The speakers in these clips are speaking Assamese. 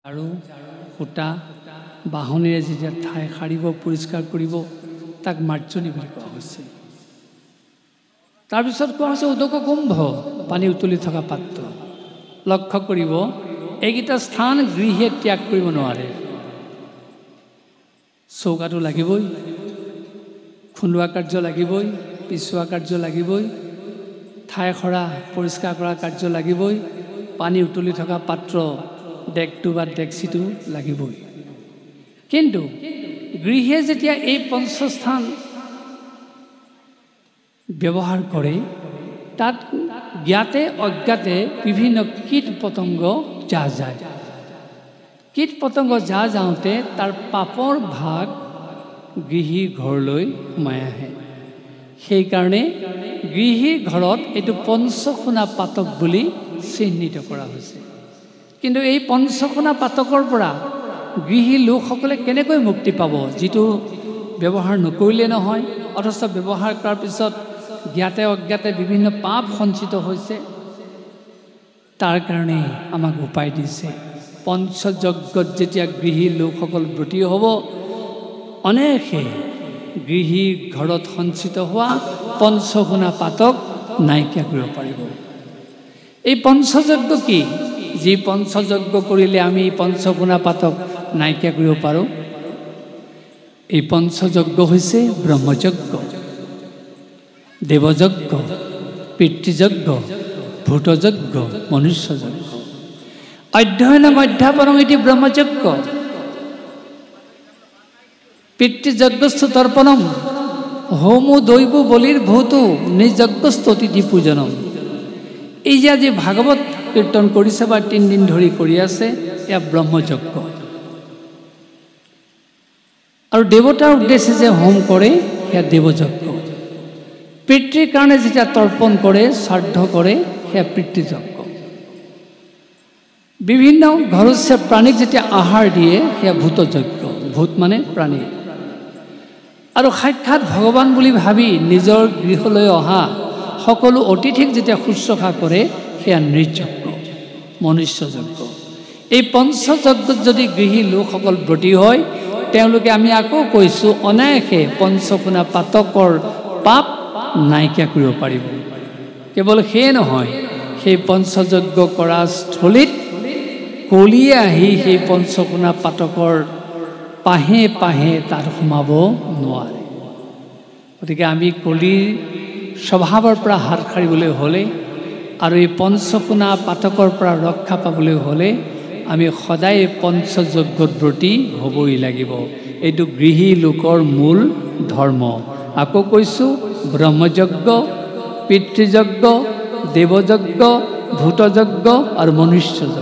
আৰু সূতা বাহনেৰে যেতিয়া ঠাই সাৰিব পৰিষ্কাৰ কৰিব তাক মাৰ্জনী বুলি কোৱা হৈছে। তাৰপিছত কোৱা হৈছে উদক কুম্ভ, পানী উতলি থকা পাত্ৰ। লক্ষ্য কৰিব এইকেইটা স্থান গৃহে ত্যাগ কৰিব নোৱাৰে। চৌকাটো লাগিবই, খুন্দোৱা কাৰ্য লাগিবই, পিছোৱা কাৰ্য লাগিবই, ঠাই সৰা পৰিষ্কাৰ কৰা কাৰ্য লাগিবই, পানী উতলি থকা পাত্ৰ ডেকটো বা ডেকচিটো লাগিবই। কিন্তু গৃহে যেতিয়া এই পঞ্চস্থান ব্যৱহাৰ কৰে তাত জ্ঞাতে অজ্ঞাতে বিভিন্ন কীট পতংগ যা যায়। কীট পতংগ যা যাওঁতে তাৰ পাপৰ ভাগ গৃহীৰ ঘৰলৈ সোমাই আহে। সেইকাৰণে গৃহীৰ ঘৰত এইটো পঞ্চসোণা পাতক বুলি চিহ্নিত কৰা হৈছে। কিন্তু এই পঞ্চসোণা পাতকৰ পৰা গৃহী লোকসকলে কেনেকৈ মুক্তি পাব, যিটো ব্যৱহাৰ নকৰিলে নহয়, অথচ ব্যৱহাৰ কৰাৰ পিছত জ্ঞাতে অজ্ঞাতে বিভিন্ন পাপ সঞ্চিত হৈছে। তাৰ কাৰণে আমাক উপায় দিছে। পঞ্চযজ্ঞত যেতিয়া গৃহী লোকসকল ব্ৰতী হ'ব, অনেকে গৃহীৰ ঘৰত সঞ্চিত হোৱা পঞ্চসোণা পাতক নাইকিয়া কৰিব পাৰিব। এই পঞ্চযজ্ঞ কি? যি পঞ্চযজ্ঞ কৰিলে আমি পঞ্চসোণা পাতক নাইকিয়া কৰিব পাৰোঁ। এই পঞ্চযজ্ঞ হৈছে ব্ৰহ্মযজ্ঞ, দেৱযজ্ঞ, পিতৃযজ্ঞ, ভূতযজ্ঞ, মনুষ্যযজ্ঞ। অধ্যয়নম অধ্যাপনম ইতি ব্ৰহ্মযজ্ঞ, পিতৃযজ্ঞস্থ তৰ্পণম, হোমো দৈব বলিৰ ভূতো নিযজ্ঞস্থ অতিথি পূজনম। এই যে আজি ভাগৱত কীৰ্তন কৰিছে বা 3 দিন ধৰি কৰি আছে, এয়া ব্ৰহ্মযজ্ঞ। আৰু দেৱতাৰ উদ্দেশ্যে যে হোম কৰে সেয়া দেৱযজ্ঞ। পিতৃৰ কাৰণে যেতিয়া তৰ্পণ কৰে, শ্ৰাদ্ধ কৰে, সেয়া পিতৃযজ্ঞ। বিভিন্ন ঘৰস্য প্ৰাণীক যেতিয়া আহাৰ দিয়ে সেয়া ভূতযজ্ঞ। ভূত মানে প্ৰাণী। আৰু সাক্ষাৎ ভগৱান বুলি ভাবি নিজৰ গৃহলৈ অহা সকলো অতিথিক যেতিয়া শুশ্ৰূষা কৰে সেয়া নৃযজ্ঞ, মনুষ্যযজ্ঞ। এই পঞ্চযজ্ঞত যদি গৃহী লোকসকল ব্ৰতী হয়, তেওঁলোকে আমি আকৌ কৈছোঁ অনায়াসে পঞ্চসোণা পাতকৰ পাপ নাইকিয়া কৰিব পাৰিব। কেৱল সেয়ে নহয়, সেই পঞ্চযজ্ঞ কৰা স্থলীত কলিয়ে আহি সেই পঞ্চসোণা পাতকৰ পাহে পাহে তাত সোমাব নোৱাৰে। গতিকে আমি কলিৰ স্বভাৱৰ পৰা হাত সাৰিবলৈ হ'লে আৰু এই পঞ্চসোণা পাতকৰ পৰা ৰক্ষা পাবলৈ হ'লে আমি সদায় পঞ্চযজ্ঞত ব্ৰতী হ'বই লাগিব। এইটো গৃহী লোকৰ মূল ধৰ্ম। আকৌ কৈছোঁ, ব্ৰহ্মযজ্ঞ, পিতৃযজ্ঞ, দেৱযজ্ঞ, ভূতযজ্ঞ আৰু মনুষ্যযজ্ঞ।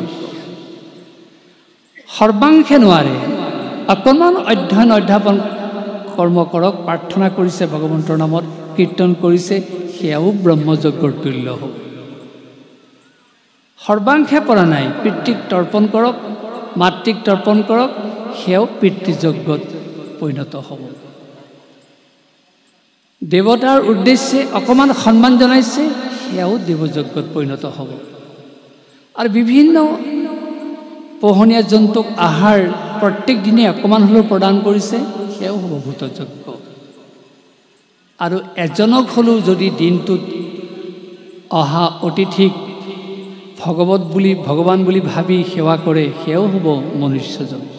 সৰ্বাংশে নোৱাৰে, অকণমান অধ্যয়ন অধ্যাপন কৰ্ম কৰক, প্ৰাৰ্থনা কৰিছে ভগৱন্তৰ নামত, কীৰ্তন কৰিছে, সেয়াও ব্ৰহ্মযজ্ঞৰ তুল্য হ'ব। সৰ্বাংশে পৰা নাই, পিতৃক তৰ্পণ কৰক, মাতৃক তৰ্পণ কৰক, সেয়াও পিতৃযজ্ঞত পৰিণত হ'ব। দেৱতাৰ উদ্দেশ্যে অকণমান সন্মান জনাইছে, সেয়াও দেৱযজ্ঞত পৰিণত হ'ব। আৰু বিভিন্ন পোহনীয়া জন্তুক আহাৰ প্ৰত্যেক দিনে অকণমান হ'লেও প্ৰদান কৰিছে, সেয়াও হ'ব ভূতযজ্ঞ। আৰু এজনক হ'লেও যদি দিনটোত অহা অতিথিক ভগৱান বুলি ভাবি সেৱা কৰে, সেয়াও হ'ব মনুষ্যযজ্ঞ।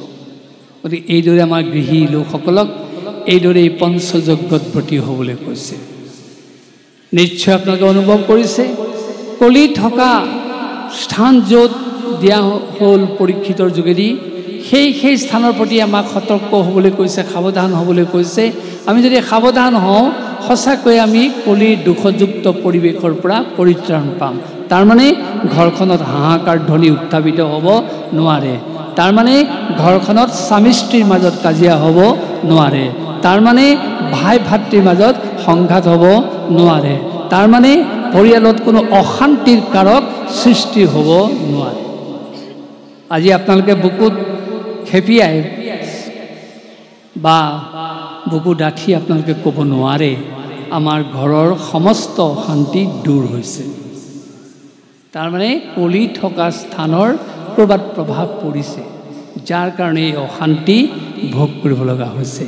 গতিকে এইদৰে আমাৰ গৃহী লোকসকলক এইদৰে এই পঞ্চযজ্ঞত ব্ৰতী হ'বলৈ কৈছে। নিশ্চয় আপোনালোকে অনুভৱ কৰিছে, কলি থকা স্থান য'ত দিয়া হ'ল পৰীক্ষিতৰ যোগেদি, সেই স্থানৰ প্ৰতি আমাক সতৰ্ক হ'বলৈ কৈছে, সাৱধান হ'বলৈ কৈছে। আমি যদি সাৱধান হওঁ, সঁচাকৈ আমি কলিৰ দুখযুক্ত পৰিৱেশৰ পৰা পৰিত্ৰাণ পাম। তাৰমানে ঘৰখনত হাহাকাৰ ধ্বনি উত্থাপিত হ'ব নোৱাৰে। তাৰমানে ঘৰখনত স্বামী স্ত্ৰীৰ মাজত কাজিয়া হ'ব নোৱাৰে। তাৰমানে ভাই ভাতৃৰ মাজত সংঘাত হ'ব নোৱাৰে। তাৰমানে পৰিয়ালত কোনো অশান্তিৰ কাৰক সৃষ্টি হ'ব নোৱাৰে। আজি আপোনালোকে বুকুত খেপিয়াই বা বুকু ডাঠি আপোনালোকে ক'ব নোৱাৰে, আমাৰ ঘৰৰ সমস্ত অশান্তি দূৰ হৈছে। তাৰমানে কলি থকা স্থানৰ ক'ৰবাত প্ৰভাৱ পৰিছে। যাৰ কাৰণে অশান্তি ভোগ কৰিব লগা হৈছে।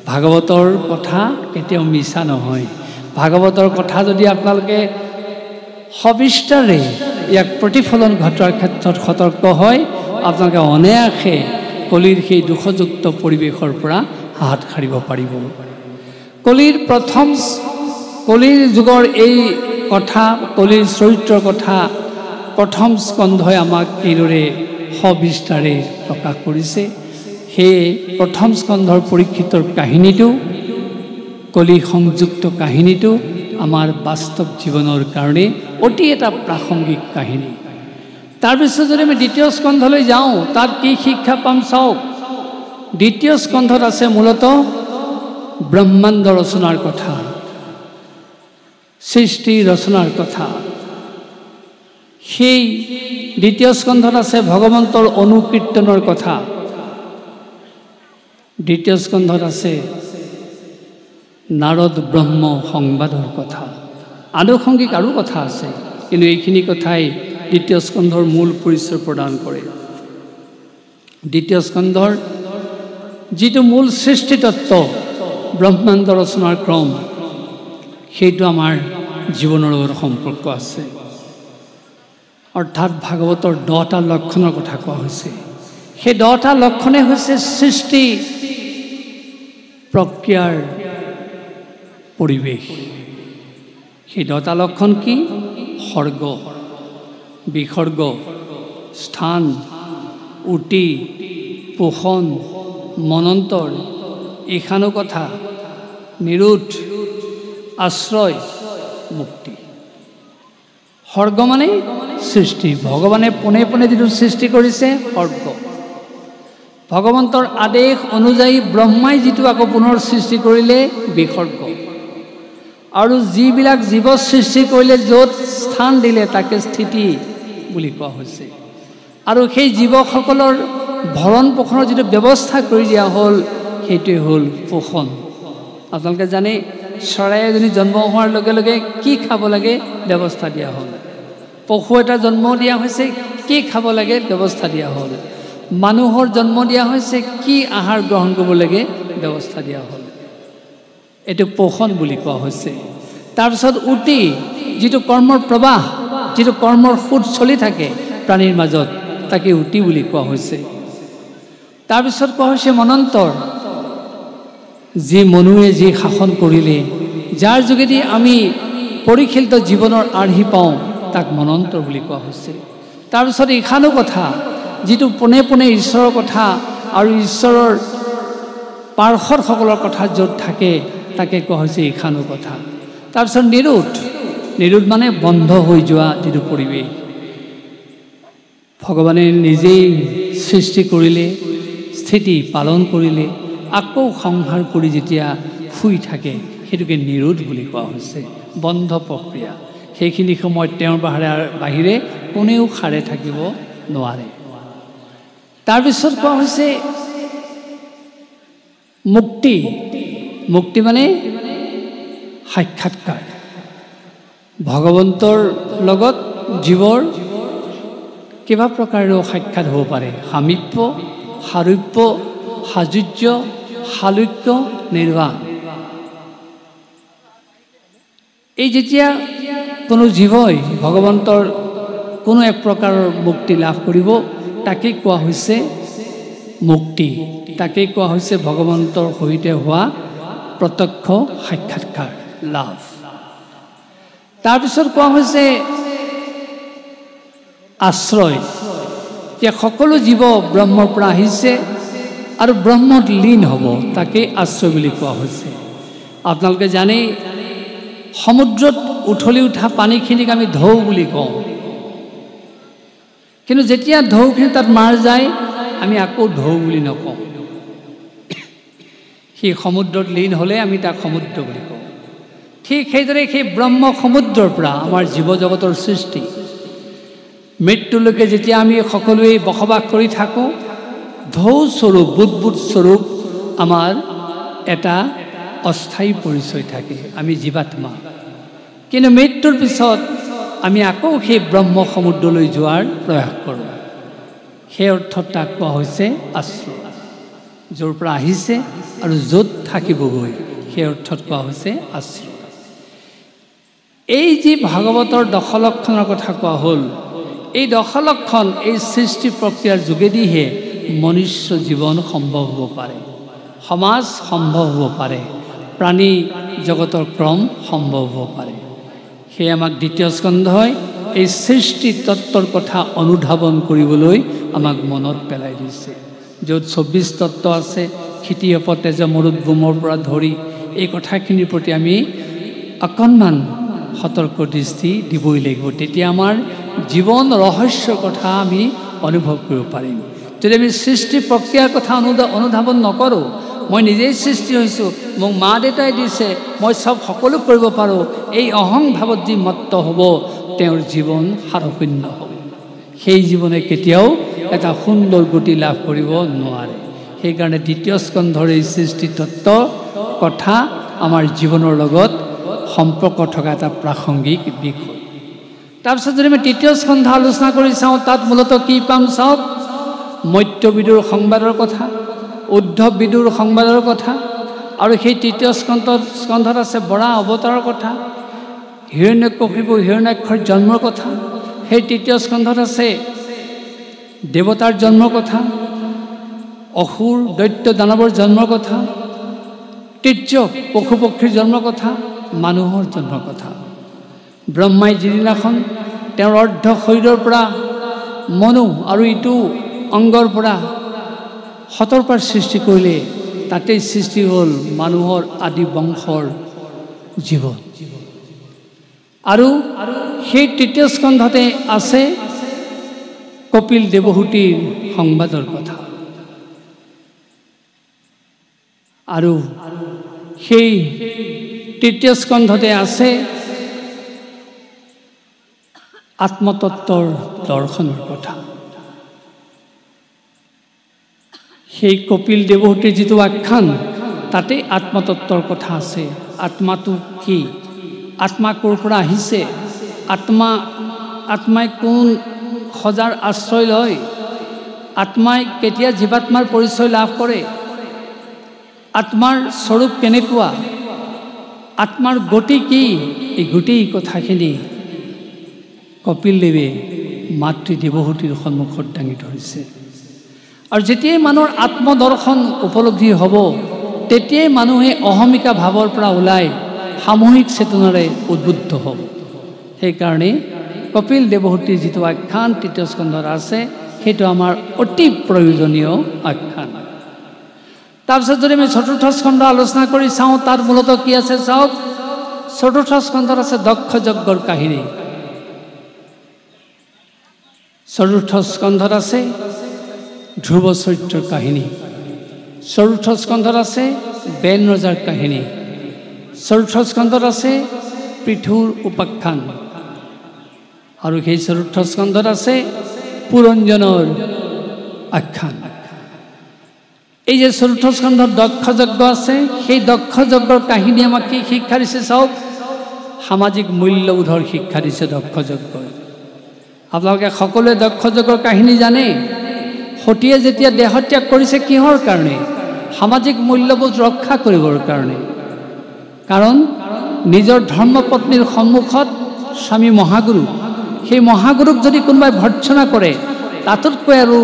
ভাগৱতৰ কথা কেতিয়াও মিছা নহয়। ভাগৱতৰ কথা যদি আপোনালোকে সবিস্তাৰে ইয়াক প্ৰতিফলন ঘটোৱাৰ ক্ষেত্ৰত সতৰ্ক হয়, আপোনালোকে অনায়াসে কলিৰ সেই দুখযুক্ত পৰিৱেশৰ পৰা হাত সাৰিব পাৰিব। কলিৰ যুগৰ এই কথা, কলিৰ চৰিত্ৰৰ কথা প্ৰথম স্কন্ধই আমাক এইদৰে সবিস্তাৰে প্ৰকাশ কৰিছে। সেয়ে প্ৰথম স্কন্ধৰ পৰীক্ষিতৰ কাহিনীটো, কলি সংযুক্ত কাহিনীটো আমাৰ বাস্তৱ জীৱনৰ কাৰণে অতি এটা প্ৰাসংগিক কাহিনী। তাৰপিছত যদি আমি দ্বিতীয় স্কন্ধলৈ যাওঁ, তাত কি শিক্ষা পাম চাওক। দ্বিতীয় স্কন্ধত আছে মূলতঃ ব্ৰহ্মাণ্ড ৰচনাৰ কথা, সৃষ্টি ৰচনাৰ কথা। সেই দ্বিতীয় স্কন্ধত আছে ভগৱন্তৰ অনুকীৰ্তনৰ কথা। দ্বিতীয় স্কন্ধত আছে নাৰদ ব্ৰহ্ম সংবাদৰ কথা। আনুষংগিক আৰু কথা আছে, কিন্তু এইখিনি কথাই দ্বিতীয় স্কন্ধৰ মূল পৰিচয় প্ৰদান কৰে। দ্বিতীয় স্কন্ধৰ যিটো মূল সৃষ্টিতত্ত্ব, ব্ৰহ্মাণ্ড ৰচনাৰ ক্ৰম, সেইটো আমাৰ জীৱনৰ লগত সম্পৰ্ক আছে। অৰ্থাৎ ভাগৱতৰ 10টা লক্ষণৰ কথা কোৱা হৈছে। সেই 10টা লক্ষণে হৈছে সৃষ্টি প্ৰক্ৰিয়াৰ পৰিৱেশ। সেই 10টা লক্ষণ কি? সৰ্গ, বিসৰ্গ, স্থান, উটি, পোষণ, মনন্তৰ, ঈশানুকথা, নিৰোধ, আশ্ৰয়, মুক্তি। সৰ্গ মানে সৃষ্টি। ভগৱানে পোনে পোনে যিটো সৃষ্টি কৰিছে সৰ্গ। ভগৱন্তৰ আদেশ অনুযায়ী ব্ৰহ্মাই যিটো আকৌ পুনৰ সৃষ্টি কৰিলে বিসৰ্গ। আৰু যিবিলাক জীৱ সৃষ্টি কৰিলে, য'ত স্থান দিলে তাকে স্থিতি বুলি কোৱা হৈছে। আৰু সেই জীৱসকলৰ ভৰণ পোষণৰ যিটো ব্যৱস্থা কৰি দিয়া হ'ল, সেইটোৱে হ'ল পোষণ। আপোনালোকে জানে, চৰাই এজনী জন্ম হোৱাৰ লগে লগে কি খাব লাগে ব্যৱস্থা দিয়া হ'ল। পশু এটা জন্ম দিয়া হৈছে, কি খাব লাগে ব্যৱস্থা দিয়া হ'ল। মানুহৰ জন্ম দিয়া হৈছে, কি আহাৰ গ্ৰহণ কৰিব লাগে ব্যৱস্থা দিয়া হ'ল। এইটো পোষণ বুলি কোৱা হৈছে। তাৰপিছত উটি, যিটো কৰ্মৰ প্ৰবাহ, যিটো কৰ্মৰ সোঁত চলি থাকে প্ৰাণীৰ মাজত, তাকে উটি বুলি কোৱা হৈছে। তাৰপিছত কোৱা হৈছে মনন্তৰ, যি মনুৱে যি শাসন কৰিলে, যাৰ যোগেদি আমি পৰিশীলিত জীৱনৰ আৰ্হি পাওঁ, তাক মনন্তৰ বুলি কোৱা হৈছে। তাৰপিছত ঈশানুকথা, যিটো পোনে পোনে ঈশ্বৰৰ কথা আৰু ঈশ্বৰৰ পাৰ্ষদসকলৰ কথা য'ত থাকে, তাকে কোৱা হৈছে ঈশানুকথা। তাৰপিছত নিৰোধ মানে বন্ধ হৈ যোৱা যিটো পৰিৱেশ। ভগৱানে নিজেই সৃষ্টি কৰিলে, স্থিতি পালন কৰিলে, আকৌ সংহাৰ কৰি যেতিয়া শুই থাকে, সেইটোকে নিৰোধ বুলি কোৱা হৈছে। বন্ধ প্ৰক্ৰিয়া। সেইখিনি সময়ত তেওঁৰ বাহিৰে কোনেও সাৰে থাকিব নোৱাৰে। তাৰপিছত কোৱা হৈছে মুক্তি। মুক্তি মানে সাক্ষাৎকাৰ। ভগৱন্তৰ লগত জীৱৰ কিবা প্ৰকাৰেও সাক্ষাৎ হ'ব পাৰে। সামীপ্য, সাৰূপ্য, সাযুজ্য, সালোক্য, নিৰ্বাণ। এই যেতিয়া কোনো জীৱই ভগৱন্তৰ কোনো এক প্ৰকাৰৰ মুক্তি লাভ কৰিব, তাকেই কোৱা হৈছে মুক্তি। তাকেই কোৱা হৈছে ভগৱন্তৰ সৈতে হোৱা প্ৰত্যক্ষ সাক্ষাৎকাৰ লাভ। তাৰপিছত কোৱা হৈছে আশ্ৰয়, যে সকলো জীৱ ব্ৰহ্মৰ পৰা আহিছে আৰু ব্ৰহ্মত লীন হ'ব, তাকেই আশ্ৰয় বুলি কোৱা হৈছে। আপোনালোকে জানেই, সমুদ্ৰত উঠলি উঠা পানীখিনিক আমি ঢৌ বুলি কওঁ, কিন্তু যেতিয়া ঢৌখিনি তাত মাৰ যায়, আমি আকৌ ঢৌ বুলি নকওঁ। সি সমুদ্ৰত লীন হ'লে আমি তাক সমুদ্ৰ বুলি কওঁ। ঠিক সেইদৰে সেই ব্ৰহ্ম সমুদ্ৰৰ পৰা আমাৰ জীৱ জগতৰ সৃষ্টি। মৃত্যুলৈকে যেতিয়া আমি সকলোৱে বসবাস কৰি থাকোঁ, ঢৌ স্বৰূপ, বুদবুদ স্বৰূপ আমাৰ এটা অস্থায়ী পৰিচয় থাকে, আমি জীৱাত্মা। কিন্তু মৃত্যুৰ পিছত আমি আকৌ সেই ব্ৰহ্ম সমুদ্ৰলৈ যোৱাৰ প্ৰয়াস কৰোঁ। সেই অৰ্থত তাক কোৱা হৈছে আশ্ৰয়। য'ৰ পৰা আহিছে আৰু য'ত থাকিবগৈ সেই অৰ্থত কোৱা হৈছে আশ্ৰয়। এই যি ভাগৱতৰ দশলক্ষণৰ কথা কোৱা হ'ল, এই দশলক্ষণ এই সৃষ্টি প্ৰক্ৰিয়াৰ যোগেদিহে মনুষ্য জীৱন সম্ভৱ হ'ব পাৰে, সমাজ সম্ভৱ হ'ব পাৰে, প্ৰাণী জগতৰ ক্ৰম সম্ভৱ হ'ব পাৰে। সেয়ে আমাক দ্বিতীয় স্কন্ধই এই সৃষ্টি তত্ত্বৰ কথা অনুধাৱন কৰিবলৈ আমাক মনত পেলাই দিছে। য'ত 24 তত্ত্ব আছে, ক্ষিতিয়প তেজ মৰুদ্ভূমৰ পৰা ধৰি এই কথাখিনিৰ প্ৰতি আমি অকণমান সতৰ্ক দৃষ্টি দিবই লাগিব। তেতিয়া আমাৰ জীৱন ৰহস্যৰ কথা আমি অনুভৱ কৰিব পাৰিম। যদি আমি সৃষ্টি প্ৰক্ৰিয়াৰ কথা অনুধাৱন নকৰোঁ, মই নিজেই সৃষ্টি হৈছোঁ, মোক মা দেউতাই দিছে, মই চব সকলো কৰিব পাৰোঁ, এই অহংভাৱত যি মত্ত হ'ব, তেওঁৰ জীৱন সাৰশূন্য হ'ব। সেই জীৱনে কেতিয়াও এটা সুন্দৰ গতি লাভ কৰিব নোৱাৰে। সেইকাৰণে দ্বিতীয় স্কন্ধৰ এই সৃষ্টি তত্ত্বৰ কথা আমাৰ জীৱনৰ লগত সম্পৰ্ক থকা এটা প্ৰাসংগিক বিষয়। তাৰপিছত যদি আমি তৃতীয় স্কন্ধ আলোচনা কৰি চাওঁ, তাত মূলতঃ কি পাম চাওক, মত্যবিদুৰ সংবাদৰ কথা, উদ্ধৱবিদুৰ সংবাদৰ কথা, আৰু সেই তৃতীয় স্কন্ধত আছে বৰা অৱতাৰৰ কথা, হিৰণ্যকশিপু হিৰণ্যাক্ষৰ জন্মৰ কথা। সেই তৃতীয় স্কন্ধত আছে দেৱতাৰ জন্মৰ কথা, অসুৰ দৈত্য দানৱৰ জন্মৰ কথা, তৃতীয় পশু পক্ষীৰ জন্মৰ কথা, মানুহৰ জন্মৰ কথা। ব্ৰহ্মাই যিদিনাখন তেওঁৰ অৰ্ধ শৰীৰৰ পৰা মনু আৰু ইটো অংগৰ পৰা শতৰপাৰ সৃষ্টি কৰিলে, তাতেই সৃষ্টি হ'ল মানুহৰ আদি বংশৰ জীৱন। আৰু সেই তৃতীয় স্কন্ধতে আছে কপিল দেৱহূতিৰ সংবাদৰ কথা। আৰু সেই তৃতীয় স্কন্ধতে আছে আত্মতত্ত্বৰ দৰ্শনৰ কথা। সেই কপিল দেৱহূতিৰ যিটো আখ্যান, তাতে আত্মতত্ত্বৰ কথা আছে। আত্মাটো কি, আত্মা ক'ৰ পৰা আহিছে, আত্মাই কোন সজাৰ আশ্ৰয় লয়, আত্মাই কেতিয়া জীৱাত্মাৰ পৰিচয় লাভ কৰে, আত্মাৰ স্বৰূপ কেনেকুৱা, আত্মাৰ গতি কি, এই গোটেই কথাখিনি কপিলদেৱে মাতৃ দেৱহূতিৰ সন্মুখত দাঙি ধৰিছে। আৰু যেতিয়াই মানুহৰ আত্মদৰ্শন উপলব্ধি হ'ব, তেতিয়াই মানুহে অহমিকা ভাৱৰ পৰা ওলাই সামূহিক চেতনাৰে উদ্বুদ্ধ হ'ব। সেইকাৰণে কপিল দেৱহূতিৰ যিটো আখ্যান তৃতীয় স্কন্ধত আছে, সেইটো আমাৰ অতি প্ৰয়োজনীয় আখ্যান। তাৰপিছত যদি আমি চতুৰ্থ স্কন্ধ আলোচনা কৰি চাওঁ, তাত মূলতঃ কি আছে চাওক, চতুৰ্থ স্কন্ধত আছে দক্ষ যজ্ঞৰ কাহিনী। চতুৰ্থ স্কন্ধত আছে ধ্ৰুৱ চৰিত্ৰৰ কাহিনী। চতুৰ্থ স্কন্ধত আছে বেন ৰজাৰ কাহিনী। চতুৰ্থ স্কন্ধত আছে পৃথুৰ উপাখ্যান। আৰু সেই চতুৰ্থ স্কন্ধত আছে পুৰঞ্জনৰ আখ্যান। এই যে চতুৰ্থ স্কন্ধত দক্ষ যজ্ঞ আছে, সেই দক্ষ যজ্ঞৰ কাহিনী আমাক কি শিক্ষা দিছে চাওক, সামাজিক মূল্যবোধৰ শিক্ষা দিছে দক্ষ যজ্ঞই। আপোনালোকে সকলোৱে দক্ষ যজ্ঞৰ কাহিনী জানে। সতীয়ে যেতিয়া দেহত্যাগ কৰিছে কিহৰ কাৰণে, সামাজিক মূল্যবোধ ৰক্ষা কৰিবৰ কাৰণে। কাৰণ নিজৰ ধৰ্মপত্নীৰ সন্মুখত স্বামী মহাগুৰু, সেই মহাগুৰুক যদি কোনোবাই ভৰ্ৎসনা কৰে, তাতোতকৈ আৰু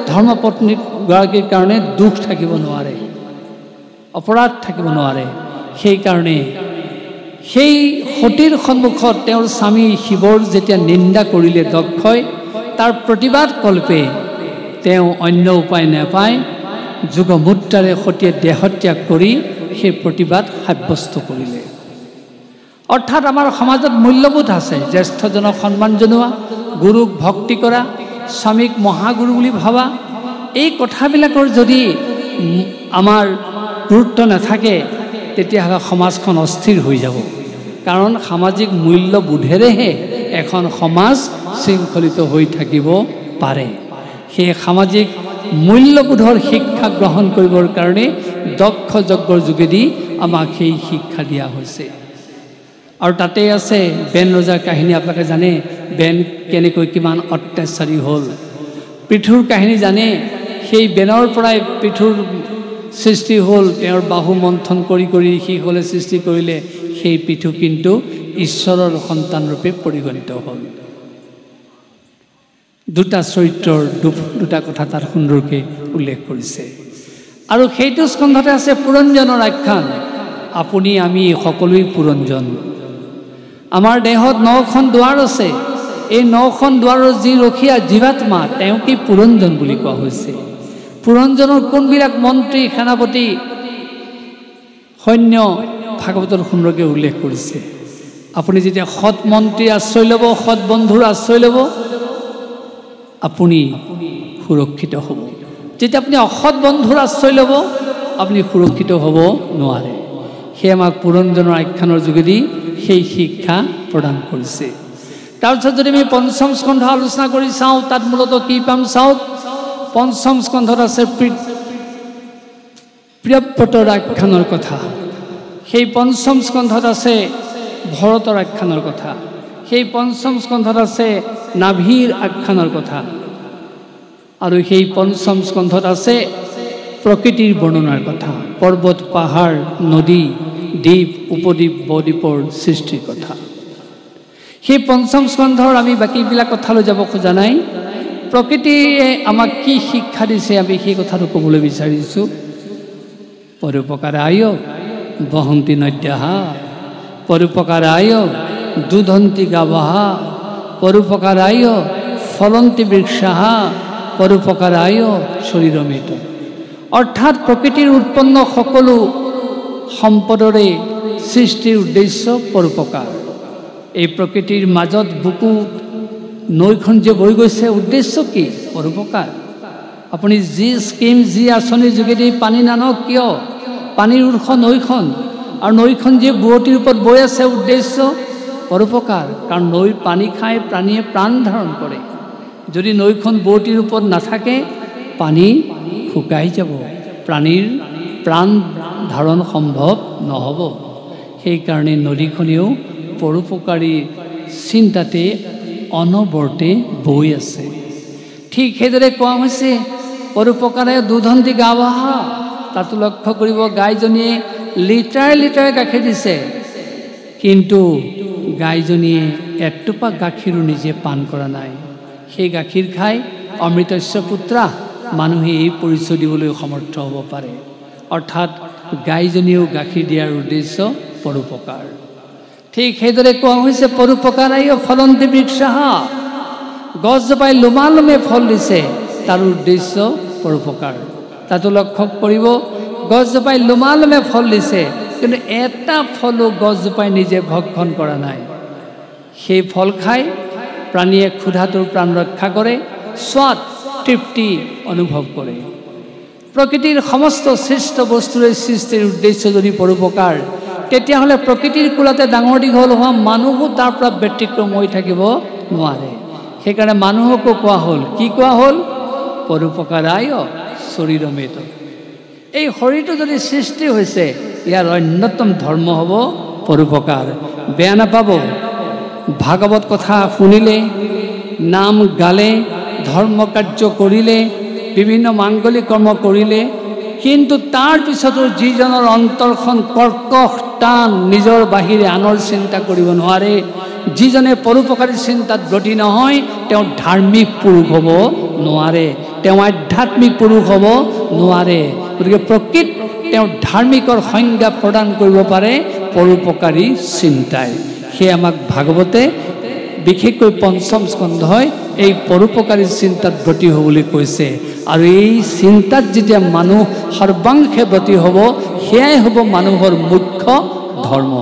ধৰ্মপত্নীগৰাকীৰ কাৰণে দুখ থাকিব নোৱাৰে, অপৰাধ থাকিব নোৱাৰে। সেইকাৰণে সেই সতীৰ সন্মুখত তেওঁৰ স্বামী শিৱৰ যেতিয়া নিন্দা কৰিলে দক্ষই, তাৰ প্ৰতিবাদ কল্পে তেওঁ অন্য উপায় নাপায় যোগমুদ্ৰাৰে সতীয়ে দেহত্যাগ কৰি সেই প্ৰতিবাদ সাব্যস্ত কৰিলে। অৰ্থাৎ আমাৰ সমাজত মূল্যবোধ আছে, জ্যেষ্ঠজনক সন্মান জনোৱা, গুৰুক ভক্তি কৰা, স্বামীক মহাগুৰু বুলি ভাবা। এই কথাবিলাকৰ যদি আমাৰ গুৰুত্ব নাথাকে, তেতিয়াহ'লে সমাজখন অস্থিৰ হৈ যাব। কাৰণ সামাজিক মূল্যবোধেৰেহে এখন সমাজ শৃংখলিত হৈ থাকিব পাৰে। সেই সামাজিক মূল্যবোধৰ শিক্ষা গ্ৰহণ কৰিবৰ কাৰণে দক্ষ যজ্ঞৰ যোগেদি আমাক সেই শিক্ষা দিয়া হৈছে। আৰু তাতে আছে বেন ৰজাৰ কাহিনী। আপোনালোকে জানে বেন কেনেকৈ কিমান অত্যাচাৰী হ'ল। পৃথুৰ কাহিনী জানে সেই বেনৰ পৰাই পৃথুৰ সৃষ্টি হ'ল তেওঁৰ বাহু মন্থন কৰি কৰি ঋষিসকলে সৃষ্টি কৰিলে সেই পৃথু কিন্তু ঈশ্বৰৰ সন্তান ৰূপে পৰিগণিত হ'ল দুটা চৰিত্ৰৰ দুটা কথা তাত সুন্দৰকৈ উল্লেখ কৰিছে আৰু সেইটো স্কন্ধতে আছে পুৰঞ্জনৰ আখ্যান আপুনি আমি সকলোৱে পুৰঞ্জন আমাৰ দেহত 9খন দুৱাৰ আছে এই 9খন দুৱাৰৰ যি ৰখীয়া জীৱাত্মা তেওঁকে পুৰঞ্জন বুলি কোৱা হৈছে পুৰঞ্জনৰ কোনবিলাক মন্ত্ৰী সেনাপতি সৈন্য ভাগৱতৰ সুন্দৰকৈ উল্লেখ কৰিছে আপুনি যেতিয়া সৎ মন্ত্ৰী আশ্ৰয় ল'ব সৎ বন্ধুৰ আশ্ৰয় ল'ব আপুনি সুৰক্ষিত হ'ব যেতিয়া আপুনি অসৎ বন্ধুৰ আশ্ৰয় ল'ব আপুনি সুৰক্ষিত হ'ব নোৱাৰে সেই আমাক পুৰঞ্জনৰ আখ্যানৰ যোগেদি সেই শিক্ষা প্ৰদান কৰিছে তাৰপিছত যদি আমি পঞ্চম স্কন্ধ আলোচনা কৰি চাওঁ তাত মূলতঃ কি পাম চাওক পঞ্চম স্কন্ধত আছে প্ৰিয়ব্ৰতৰ আখ্যানৰ কথা সেই পঞ্চম স্কন্ধত আছে ভৰতৰ আখ্যানৰ কথা সেই পঞ্চম স্কন্ধত আছে নাভিৰ আখ্যানৰ কথা আৰু সেই পঞ্চম স্কন্ধত আছে প্ৰকৃতিৰ বৰ্ণনাৰ কথা পৰ্বত পাহাৰ নদী দ্বীপ উপদ্বীপ বদ্বীপৰ সৃষ্টিৰ কথা সেই পঞ্চম স্কন্ধৰ আমি বাকীবিলাক কথালৈ যাব খোজা নাই প্ৰকৃতিয়ে আমাক কি শিক্ষা দিছে আমি সেই কথাটো ক'বলৈ বিচাৰিছোঁ পৰোপকাৰায় বহন্তি নদ্যাঃ পৰোপকাৰায় দুধন্তি গাৱঃ পৰোপকাৰায় ফলন্তি বৃক্ষাঃ পৰোপকাৰায় শৰীৰমেত অৰ্থাৎ প্ৰকৃতিৰ উৎপন্ন সকলো সম্পদৰে সৃষ্টিৰ উদ্দেশ্য পৰোপকাৰ এই প্ৰকৃতিৰ মাজত বুকু নৈখন যে বৈ গৈছে উদ্দেশ্য কি পৰোপকাৰ আপুনি যি স্কিম যি আঁচনিৰ যোগেদি পানী নানক কিয় পানীৰ উৎস নৈখন আৰু নৈখন যে বুৱতীৰ ওপৰত বৈ আছে উদ্দেশ্য পৰোপকাৰ কাৰণ নৈৰ পানী খাই প্ৰাণীয়ে প্ৰাণ ধাৰণ কৰে যদি নৈখন বুৱতীৰ ওপৰত নাথাকে পানী শুকাই যাব প্ৰাণীৰ প্ৰাণ ধাৰণ সম্ভৱ নহ'ব সেইকাৰণে নদীখনেও পৰোপকাৰী চিন্তাতে অনবৰতে বৈ আছে ঠিক সেইদৰে কোৱা হৈছে পৰোপকাৰে দুধন্তি গাৱঃ তাতো লক্ষ্য কৰিব গাইজনীয়ে লিটাৰ লিটাৰ গাখীৰ দিছে কিন্তু গাইজনীয়ে এটোপা গাখীৰো নিজে পান কৰা নাই সেই গাখীৰ খাই অমৃতস্য পুত্ৰা মানুহে এই পৰিচয় দিবলৈ সমৰ্থ হ'ব পাৰে অৰ্থাৎ গাইজনীয়েও গাখীৰ দিয়াৰ উদ্দেশ্য পৰোপকাৰ ঠিক সেইদৰে কোৱা হৈছে পৰোপকাৰায় ফলন্তি বৃক্ষাঃ গছজোপাই লোমালোমে ফল দিছে তাৰ উদ্দেশ্য পৰোপকাৰ তাতো লক্ষ্য কৰিব গছজোপাই লোমালোমে ফল দিছে কিন্তু এটা ফলো গছজোপাই নিজে ভক্ষণ কৰা নাই সেই ফল খাই প্ৰাণীয়ে ক্ষুধাটোৰ প্ৰাণ ৰক্ষা কৰে স্বাদ তৃপ্তি অনুভৱ কৰে প্ৰকৃতিৰ সমস্ত সৃষ্ট বস্তুৰে সৃষ্টিৰ উদ্দেশ্য যদি পৰোপকাৰ তেতিয়াহ'লে প্ৰকৃতিৰ কোলাতে ডাঙৰ দীঘল হোৱা মানুহো তাৰ পৰা ব্যতিক্ৰম হৈ থাকিব নোৱাৰে সেইকাৰণে মানুহকো কোৱা হ'ল কি কোৱা হ'ল পৰোপকাৰায় শৰীৰমেত এই শৰীৰটো যদি সৃষ্টি হৈছে ইয়াৰ অন্যতম ধৰ্ম হ'ব পৰোপকাৰ বেয়া নাপাব ভাগৱত কথা শুনিলে নাম গালে ধৰ্ম কাৰ্য কৰিলে বিভিন্ন মাংগলিক কৰ্ম কৰিলে কিন্তু তাৰ পিছতো যিজনৰ অন্তৰখন কৰ্কশ টান নিজৰ বাহিৰে আনৰ চিন্তা কৰিব নোৱাৰে যিজনে পৰোপকাৰী চিন্তাত ব্ৰতী নহয় তেওঁ ধাৰ্মিক পুৰুষ হ'ব নোৱাৰে তেওঁ আধ্যাত্মিক পুৰুষ হ'ব নোৱাৰে গতিকে প্ৰকৃত তেওঁ ধাৰ্মিকৰ সংজ্ঞা প্ৰদান কৰিব পাৰে পৰোপকাৰী চিন্তাই সেয়ে আমাক ভাগৱতে বিশেষকৈ পঞ্চম স্কন্ধই এই পৰোপকাৰী চিন্তাত ব্ৰতী হ'বলৈ কৈছে আৰু এই চিন্তাত যেতিয়া মানুহ সৰ্বাংশে ব্ৰতী হ'ব সেয়াই হ'ব মানুহৰ মুখ্য ধৰ্ম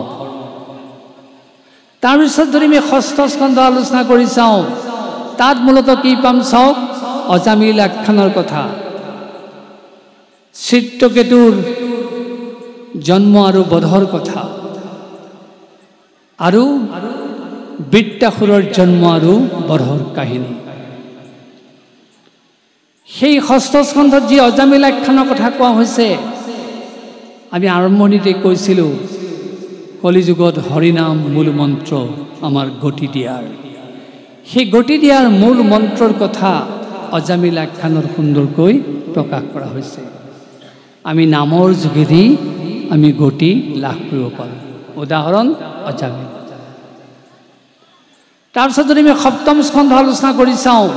তাৰপিছত যদি আমি ষষ্ঠ স্কন্ধ আলোচনা কৰি চাওঁ তাত মূলতঃ কি পাম চাওক অজামিল আখ্যানৰ কথা চিত্ৰকেতুৰ জন্ম আৰু বধৰ কথা আৰু বৃত্তাসুৰৰ জন্ম আৰু বধৰ কাহিনী সেই ষষ্ঠ স্কন্ধত যি অজামিল আখ্যানৰ কথা কোৱা হৈছে আমি আৰম্ভণিতে কৈছিলোঁ কলিযুগত হৰিনাম মূল মন্ত্ৰ আমাৰ গতি দিয়াৰ সেই গতি দিয়াৰ মূল মন্ত্ৰৰ কথা অজামিল আখ্যানৰ সুন্দৰকৈ প্ৰকাশ কৰা হৈছে। আমি নামৰ যোগেদি আমি গতি লাভ কৰিব পাৰোঁ। উদাহৰণ অজামিল। তাৰপিছত যদি আমি সপ্তম স্কন্ধ আলোচনা কৰি চাওঁ,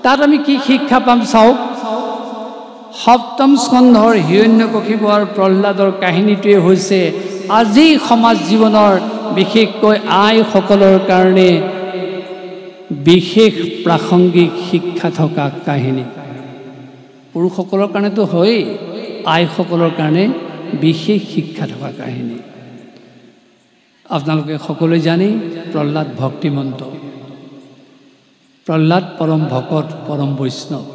তাত আমি কি শিক্ষা পাম চাওক। সপ্তম স্কন্ধৰ হিৰণ্যকশিপু আৰু প্ৰহ্লাদৰ কাহিনীটোৱে হৈছে আজি সমাজ জীৱনৰ বিশেষকৈ আইসকলৰ কাৰণে বিশেষ প্ৰাসংগিক শিক্ষা থকা কাহিনী। পুৰুষসকলৰ কাৰণেতো হয়েই, আইসকলৰ কাৰণে বিশেষ শিক্ষা থকা কাহিনী। আপোনালোকে সকলোৱে জানে প্ৰহ্লাদ ভক্তিমন্ত, প্ৰহ্লাদ পৰম ভকত, পৰম বৈষ্ণৱ।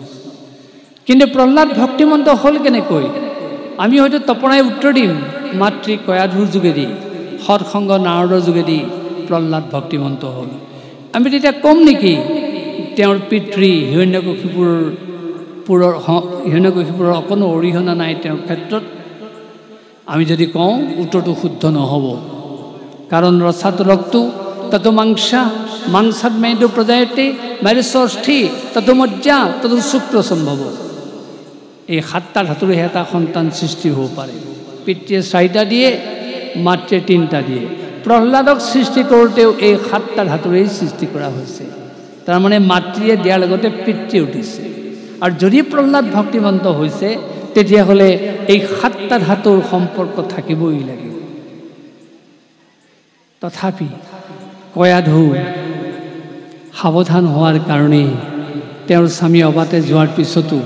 কিন্তু প্ৰহ্লাদ ভক্তিমন্ত হ'ল কেনেকৈ? আমি হয়তো তপৰাই উত্তৰ দিম, মাতৃ কয়াধুৰ যোগেদি, সৎসংগ নাৰদৰ যোগেদি প্ৰহ্লাদ ভক্তিমন্ত হ'ল। আমি তেতিয়া ক'ম নেকি তেওঁৰ পিতৃ হিৰণ্যকশিপুৰৰ অকণো অৰিহণা নাই তেওঁৰ ক্ষেত্ৰত? আমি যদি কওঁ উত্তৰটো শুদ্ধ নহ'ব। কাৰণ ৰসাত ৰক্তু ততো মাংসা মাংসাত মেদু প্ৰজায়তে মেৰুষষ্ঠী ততো মজ্জা ততো শুক্ৰ সম্ভৱ। এই 7টা ধাতুৰে এটা সন্তান সৃষ্টি হ'ব পাৰে। পিতৃয়ে 4টা দিয়ে, মাতৃয়ে 3টা দিয়ে। প্ৰহ্লাদক সৃষ্টি কৰোঁতেও এই 7টা ধাতুৰেই সৃষ্টি কৰা হৈছে। তাৰমানে মাতৃয়ে দিয়াৰ লগতে পিতৃয়ে উঠিছে। আৰু যদি প্ৰহ্লাদ ভক্তিমন্ত হৈছে তেতিয়াহ'লে এই 7টা ধাতুৰ সম্পৰ্ক থাকিবই লাগিব। তথাপি কয়াধু সাৱধান হোৱাৰ কাৰণে তেওঁৰ স্বামী অবাতে যোৱাৰ পিছতো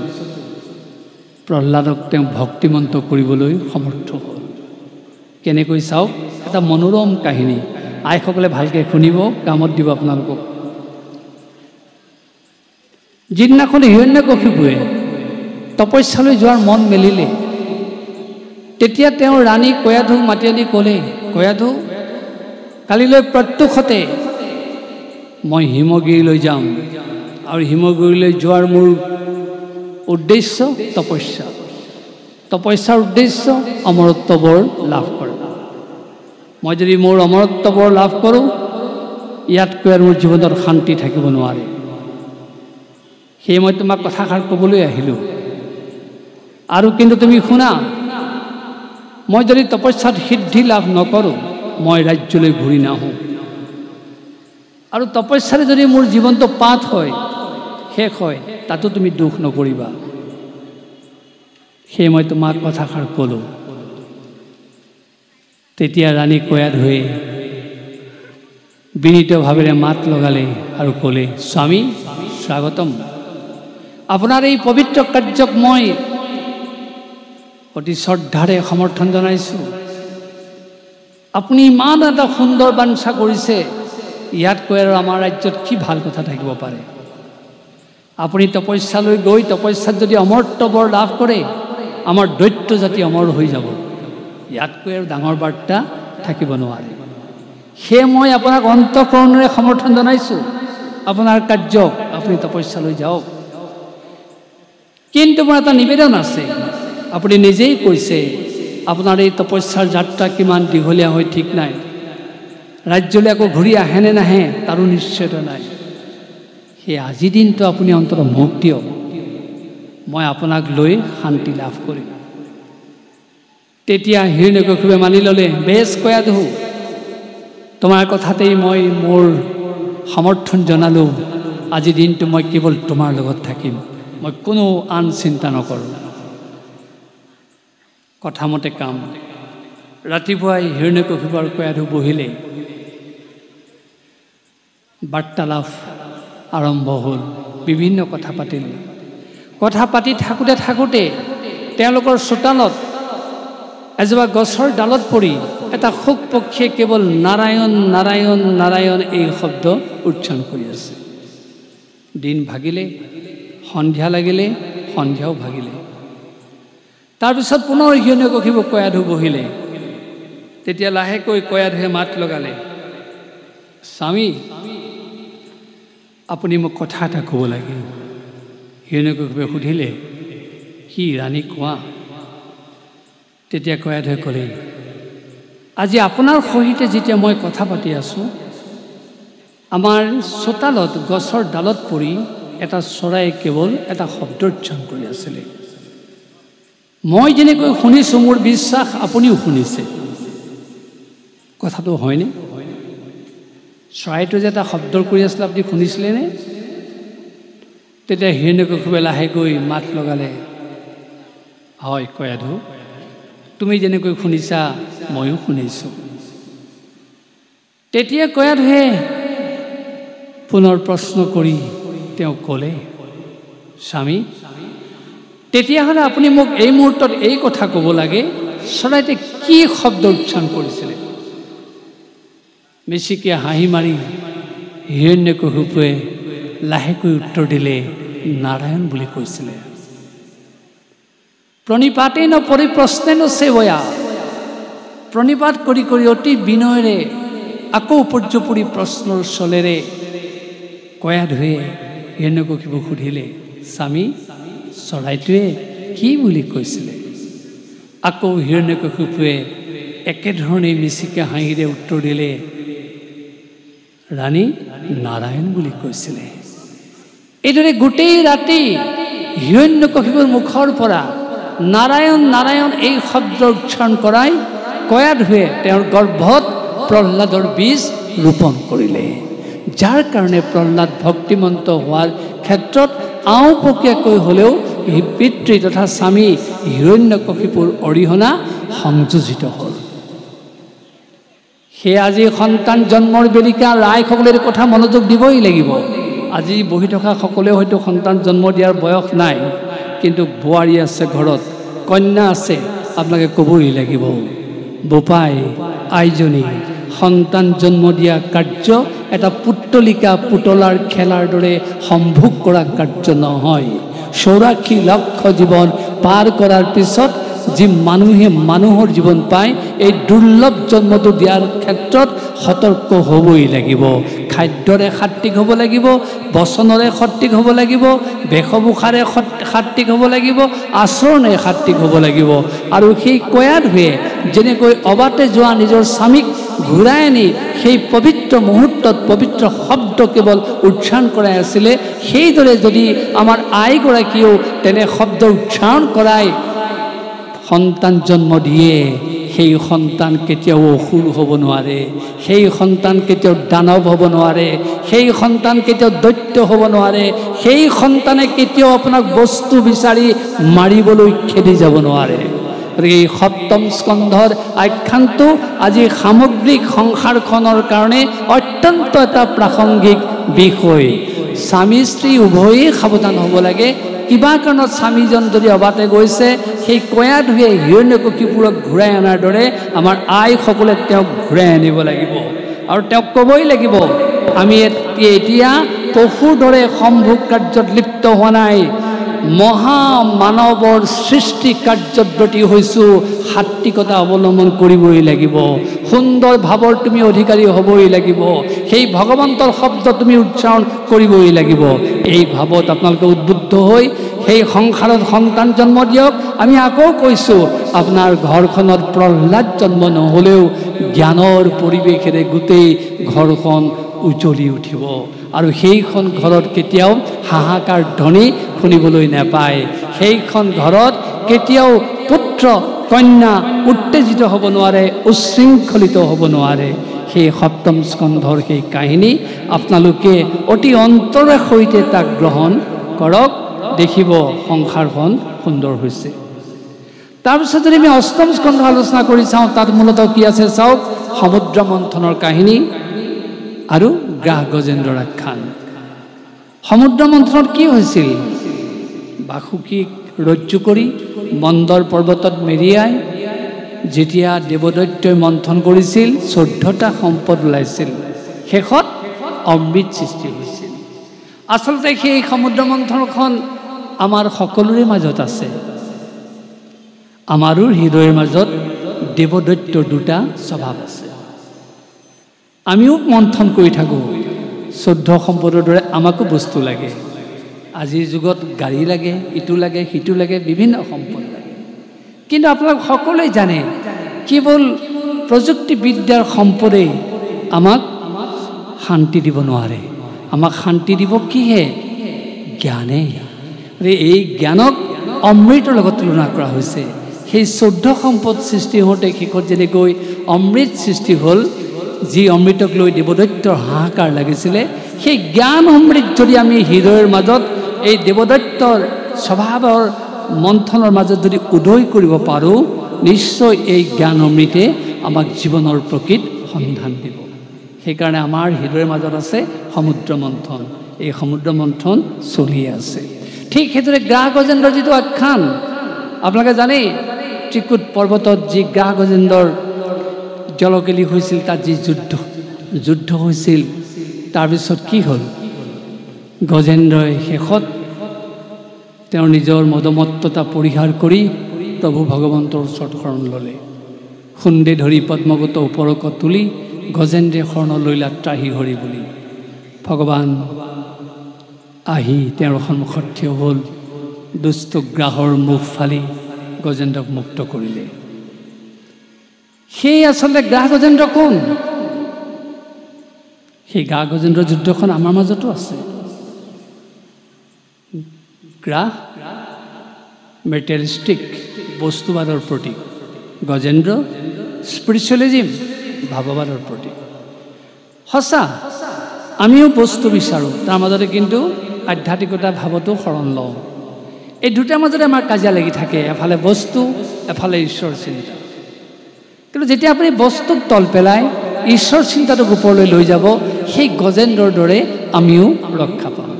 প্ৰহ্লাদক তেওঁ ভক্তিমন্ত কৰিবলৈ সমৰ্থ হ'ল। কেনেকৈ চাওক, এটা মনোৰম কাহিনী। আইসকলে ভালকৈ শুনিব, কামত দিব আপোনালোকক। যিদিনাখন হিৰণ্যকশিপুৱে তপস্যালৈ যোৱাৰ মন মেলিলে, তেতিয়া তেওঁ ৰাণী কয়াধুক মাতি আনি ক'লে, কয়াধু, কালিলৈ প্ৰত্যুষতে মই হিমগিৰিলৈ যাম, আৰু হিমগিৰিলৈ যোৱাৰ মোৰ উদ্দেশ্য তপস্যা। তপস্যাৰ উদ্দেশ্য অমৰত্ব বৰ লাভ কৰা। মই যদি মোৰ অমৰত্ব বৰ লাভ কৰোঁ, ইয়াতকৈ আৰু মোৰ জীৱনত শান্তি থাকিব নোৱাৰে। সেয়ে মই তোমাক কথাষাৰ ক'বলৈ আহিলোঁ। আৰু কিন্তু তুমি শুনা, মই যদি তপস্যাত সিদ্ধি লাভ নকৰোঁ, মই ৰাজ্যলৈ ঘূৰি নাহোঁ। আৰু তপস্যাৰে যদি মোৰ জীৱনটো পাঠ হয়, শেষ হয়, তাতো তুমি দুখ নকৰিবা। সেয়ে মই তোমাক কথাষাৰ ক'লোঁ। তেতিয়া ৰাণী কয়াধুৱে বিনীতভাৱেৰে মাত লগালে আৰু ক'লে, স্বামী স্বাগতম। আপোনাৰ এই পবিত্ৰ কাৰ্যক মই অতি শ্ৰদ্ধাৰে সমৰ্থন জনাইছোঁ। আপুনি ইমান এটা সুন্দৰ বাঞ্ছা কৰিছে, ইয়াতকৈ আৰু আমাৰ ৰাজ্যত কি ভাল কথা থাকিব পাৰে? আপুনি তপস্যালৈ গৈ তপস্যাত যদি অমৰত্ব বৰ লাভ কৰে, আমাৰ দৈত্য জাতি অমৰ হৈ যাব। ইয়াতকৈ আৰু ডাঙৰ বাৰ্তা থাকিব নোৱাৰে। সেয়ে মই আপোনাক অন্তঃকৰণেৰে সমৰ্থন জনাইছোঁ। আপোনাৰ কাৰ্যক আপুনি তপস্যালৈ যাওক। কিন্তু মোৰ এটা নিবেদন আছে। আপুনি নিজেই কৈছে আপোনাৰ এই তপস্যাৰ যাত্ৰা কিমান দীঘলীয়া হয় ঠিক নাই। ৰাজ্যলৈ আকৌ ঘূৰি আহে নে নাহে তাৰো নিশ্চয়তা নাই। সেই আজি দিনটো আপুনি অন্তত মোক দিয়ক, মই আপোনাক লৈ শান্তি লাভ কৰিম। তেতিয়া হিৰণ্যকশিপুৱে মানি ল'লে, বেছ কয়াধু, তোমাৰ কথাতেই মই মোৰ সমৰ্থন জনালোঁ। আজি দিনটো মই কেৱল তোমাৰ লগত থাকিম, মই কোনো আন চিন্তা নকৰোঁ। কথামতে কাম। ৰাতিপুৱাই হিৰণ্যকশিপু আৰু কয়াধু বহিলে। বাৰ্তালাপ আৰম্ভ হ'ল, বিভিন্ন কথা পাতিলে। কথা পাতি থাকোঁতে তেওঁলোকৰ চোতালত এজোপা গছৰ ডালত পৰি এটা শুক পক্ষীয়ে কেৱল নাৰায়ণ নাৰায়ণ নাৰায়ণ এই শব্দ উচ্চাৰণ কৰি আছে। দিন ভাগিলে, সন্ধিয়া লাগিলে, সন্ধিয়াও ভাগিলে। তাৰপিছত পুনৰ হিৰণ্যকশিপু কয়াধু বহিলে। তেতিয়া লাহেকৈ কয়াধুৱে মাত লগালে, স্বামী আপুনি মোক কথা এটা ক'ব লাগে। হিৰণ্যকশিপুৱে সুধিলে, কি ৰাণী কোৱা? তেতিয়া কয়াধুৱে ক'লে, আজি আপোনাৰ সহিতে যেতিয়া মই কথা পাতি আছোঁ, আমাৰ চোতালত গছৰ ডালত পৰি এটা চৰাই কেৱল এটা শব্দ উচ্চাৰণ কৰি আছিলে। মই যেনেকৈ শুনিছোঁ, মোৰ বিশ্বাস আপুনিও শুনিছে। কথাটো হয়নে? চৰাইটো যে এটা শব্দ কৰি আছিলে, আপুনি শুনিছিলেনে? তেতিয়া হিৰণ্যকশিপুৱে লাহেকৈ মাত লগালে, হয় কয়াধু, তুমি যেনেকৈ শুনিছা ময়ো শুনিছোঁ। তেতিয়া কয়াধুৱে পুনৰ প্ৰশ্ন কৰি তেওঁ ক'লে, স্বামী, তেতিয়াহ'লে আপুনি মোক এই মুহূৰ্তত এই কথা ক'ব লাগে, চৰাইটোৱে কি শব্দ উচ্চাৰণ কৰিছিলে? মিচিকিয়া হাঁহি মাৰি হিৰণ্যকশিপুৱে লাহেকৈ উত্তৰ দিলে, নাৰায়ণ বুলি কৈছিলে। প্ৰণিপাতেন পৰিপ্ৰশ্নেন সেৱয়া, প্ৰণিপাত কৰি কৰি অতি বিনয়েৰে আকৌ উপৰ্যুপৰি প্ৰশ্নৰ চলেৰে কয়াধুৱে হিৰণ্যকশিপুক সুধিলে, স্বামী, চৰাইটোৱে কি বুলি কৈছিলে? আকৌ হিৰণ্যকশিপুৱে একেধৰণে মিচিকা হাঁহিৰে উত্তৰ দিলে, ৰাণী, নাৰায়ণ বুলি কৈছিলে। এইদৰে গোটেই ৰাতি হিৰণ্যকশিপুৰ মুখৰ পৰা নাৰায়ণ নাৰায়ণ এই শব্দ উচ্চাৰণ কৰাই কয়াধুৱে তেওঁৰ গৰ্ভত প্ৰহ্লাদৰ বীজ ৰোপণ কৰিলে, যাৰ কাৰণে প্ৰহ্লাদ ভক্তিমন্ত হোৱাৰ ক্ষেত্ৰত আওপকীয়াকৈ হ'লেও পিতৃ তথা স্বামী হিৰণ্যকশিপুৰ অৰিহণা সংযোজিত হ'ল। সেয়ে আজি সন্তান জন্মৰ বেলিকা ৰাইসকলে কথা মনোযোগ দিবই লাগিব। আজি বহি থকা সকলেও হয়তো সন্তান জন্ম দিয়াৰ বয়স নাই, কিন্তু বোৱাৰী আছে ঘৰত, কন্যা আছে, আপোনালোকে ক'বই লাগিব, বোপাই আইজনী, সন্তান জন্ম দিয়া কাৰ্য এটা পুতলিকা পুতলাৰ খেলাৰ দৰে সম্ভোগ কৰা কাৰ্য নহয়। 84 লক্ষ জীৱন পাৰ কৰাৰ পিছত যি মানুহে মানুহৰ জীৱন পায়, এই দুৰ্লভ জন্মটো দিয়াৰ ক্ষেত্ৰত সতৰ্ক হ'বই লাগিব। খাদ্যৰে সাত্বিক হ'ব লাগিব, বচনৰে সাত্বিক হ'ব লাগিব, বেশভূষাৰে সাত্বিক হ'ব লাগিব, আচৰণে সাত্বিক হ'ব লাগিব। আৰু সেই কয়াধুৱে যেনেকৈ অবাতে যোৱা নিজৰ স্বামীক ঘূৰাই আনি সেই পবিত্ৰ মুহূৰ্তত পবিত্ৰ শব্দ কেৱল উচ্চাৰণ কৰাই আছিলে, সেইদৰে যদি আমাৰ আইগৰাকীয়েও তেনে শব্দ উচ্চাৰণ কৰাই সন্তান জন্ম দিয়ে, সেই সন্তান কেতিয়াও অসুৰ হ'ব নোৱাৰে, সেই সন্তান কেতিয়াও দানৱ হ'ব নোৱাৰে, সেই সন্তান কেতিয়াও দৈত্য হ'ব নোৱাৰে, সেই সন্তানে কেতিয়াও আপোনাক বস্তু বিচাৰি মাৰিবলৈ খেদি যাব নোৱাৰে। এই সপ্তম স্কন্ধৰ আখ্যানটো আজি সামগ্ৰিক সংসাৰখনৰ কাৰণে অত্যন্ত এটা প্ৰাসংগিক বিষয়। স্বামী স্ত্ৰী উভয়েই সাৱধান হ'ব লাগে। কিবা কাৰণত স্বামীজন যদি অবাতে গৈছে, সেই কয়াধুৱে হিৰণ্যকশিপুৰক ঘূৰাই অনাৰ দৰে আমাৰ আইসকলে তেওঁক ঘূৰাই আনিব লাগিব। আৰু তেওঁক ক'বই লাগিব, আমি এতিয়া পশুৰ দৰে সম্ভোগ কাৰ্যত লিপ্ত হোৱা নাই, মহামানৱৰ সৃষ্টি কাৰ্যত ব্ৰতী হৈছোঁ, সাত্বিকতা অৱলম্বন কৰিবই লাগিব, সুন্দৰ ভাৱৰ তুমি অধিকাৰী হ'বই লাগিব, সেই ভগৱন্তৰ শব্দ তুমি উচ্চাৰণ কৰিবই লাগিব। এই ভাৱত আপোনালোকে উদ্বুদ্ধ হৈ সেই সংসাৰত সন্তান জন্ম দিয়ক। আমি আকৌ কৈছোঁ, আপোনাৰ ঘৰখনত প্ৰহ্লাদ জন্ম নহ'লেও জ্ঞানৰ পৰিৱেশেৰে গোটেই ঘৰখন উজ্বলি উঠিব, আৰু সেইখন ঘৰত কেতিয়াও হাহাকাৰ ধ্বনি শুনিবলৈ নাপায়। সেইখন ঘৰত কেতিয়াও পুত্ৰ কন্যা উত্তেজিত হ'ব নোৱাৰে, উচ্ছৃংখলিত হ'ব নোৱাৰে। সেই সপ্তম স্কন্ধৰ সেই কাহিনী আপোনালোকে অতি অন্তৰৰ সৈতে তাক গ্ৰহণ কৰক, দেখিব সংসাৰখন সুন্দৰ হৈছে। তাৰপিছত যদি আমি অষ্টম স্কন্ধ আলোচনা কৰি চাওঁ, তাত মূলতঃ কি আছে চাওক, সমুদ্ৰ মন্থনৰ কাহিনী আৰু গ্ৰাহ গজেন্দ্ৰৰ আখ্যান। সমুদ্ৰ মন্থনত কি হৈছিল? বাসুকীক ৰজ্জু কৰি মন্দৰ পৰ্বতত মেৰিয়াই যেতিয়া দেৱদৈত্যই মন্থন কৰিছিল, 14টা সম্পদ ওলাইছিল, শেষত অমৃত সৃষ্টি হৈছিল। আচলতে সেই সমুদ্ৰ মন্থনখন আমাৰ সকলোৰে মাজত আছে। আমাৰো হৃদয়ৰ মাজত দেৱদৈত্যৰ দুটা স্বভাৱ আছে। আমিও মন্থন কৰি থাকোঁ, 14 সম্পদৰ দৰে আমাকো বস্তু লাগে। আজিৰ যুগত গাড়ী লাগে, ইটো লাগে, সিটো লাগে, বিভিন্ন সম্পদ লাগে। কিন্তু আপোনালোক সকলোৱে জানে, কেৱল প্ৰযুক্তিবিদ্যাৰ সম্পদে আমাক শান্তি দিব নোৱাৰে। আমাক শান্তি দিব কিহে? জ্ঞানে এই জ্ঞানক অমৃতৰ লগত তুলনা কৰা হৈছে সেই 14 সম্পদ সৃষ্টি হওঁতে শেষত যেনেকৈ অমৃত সৃষ্টি হ'ল যি অমৃতক লৈ দেৱদৈত্যৰ হাহাকাৰ লাগিছিলে সেই জ্ঞান অমৃত যদি আমি হৃদয়ৰ মাজত এই দেৱদৈত্যৰ স্বভাৱৰ মন্থনৰ মাজত যদি উদয় কৰিব পাৰোঁ নিশ্চয় এই জ্ঞান অমৃতে আমাক জীৱনৰ প্ৰকৃত সন্ধান দিব সেইকাৰণে আমাৰ হৃদয়ৰ মাজত আছে সমুদ্ৰ মন্থন এই সমুদ্ৰ মন্থন চলি আছে ঠিক সেইদৰে গ্ৰাহ গজেন্দ্ৰৰ যিটো আখ্যান আপোনালোকে জানে ত্ৰিকুট পৰ্বতত যি গ্ৰাহ গজেন্দ্ৰৰ জলকেলি হৈছিল তাত যি যুদ্ধ হৈছিল তাৰপিছত কি হ'ল গজেন্দ্ৰই শেষত তেওঁৰ নিজৰ মদমত্ততা পৰিহাৰ কৰি প্ৰভু ভগৱন্তৰ ওচৰত শৰণ ল'লে খুন্দে ধৰি পদ্মগত ওপৰক তুলি গজেন্দ্ৰে শৰণ লৈলা ত্ৰাহি হৰি বুলি ভগৱান আহি তেওঁৰ সন্মুখত থিয় হ'ল দুষ্ট গ্ৰাহৰ মুখ ফালি গজেন্দ্ৰক মুক্ত কৰিলে সেই আচলতে গ্ৰাহ গজেন্দ্ৰ কোন সেই গ্ৰাহ গজেন্দ্ৰ যুদ্ধখন আমাৰ মাজতো আছে গ্ৰাহ মেটেৰিয়েলিষ্টিক বস্তুবাদৰ প্ৰতীক গজেন্দ্ৰ স্পিৰিচুৱেলিজিম ভাৱবাদৰ প্ৰতীক সঁচা আমিও বস্তু বিচাৰোঁ তাৰ মাজতে কিন্তু আধ্যাত্মিকতা ভাৱতো শৰণ লওঁ এই দুটাৰ মাজতে আমাৰ কাজিয়া লাগি থাকে এফালে বস্তু এফালে ঈশ্বৰ চিন্তা কিন্তু যেতিয়া আপুনি বস্তুক তল পেলাই ঈশ্বৰ চিন্তাটোক ওপৰলৈ লৈ যাব সেই গজেন্দ্ৰৰ দৰে আমিও ৰক্ষা পাম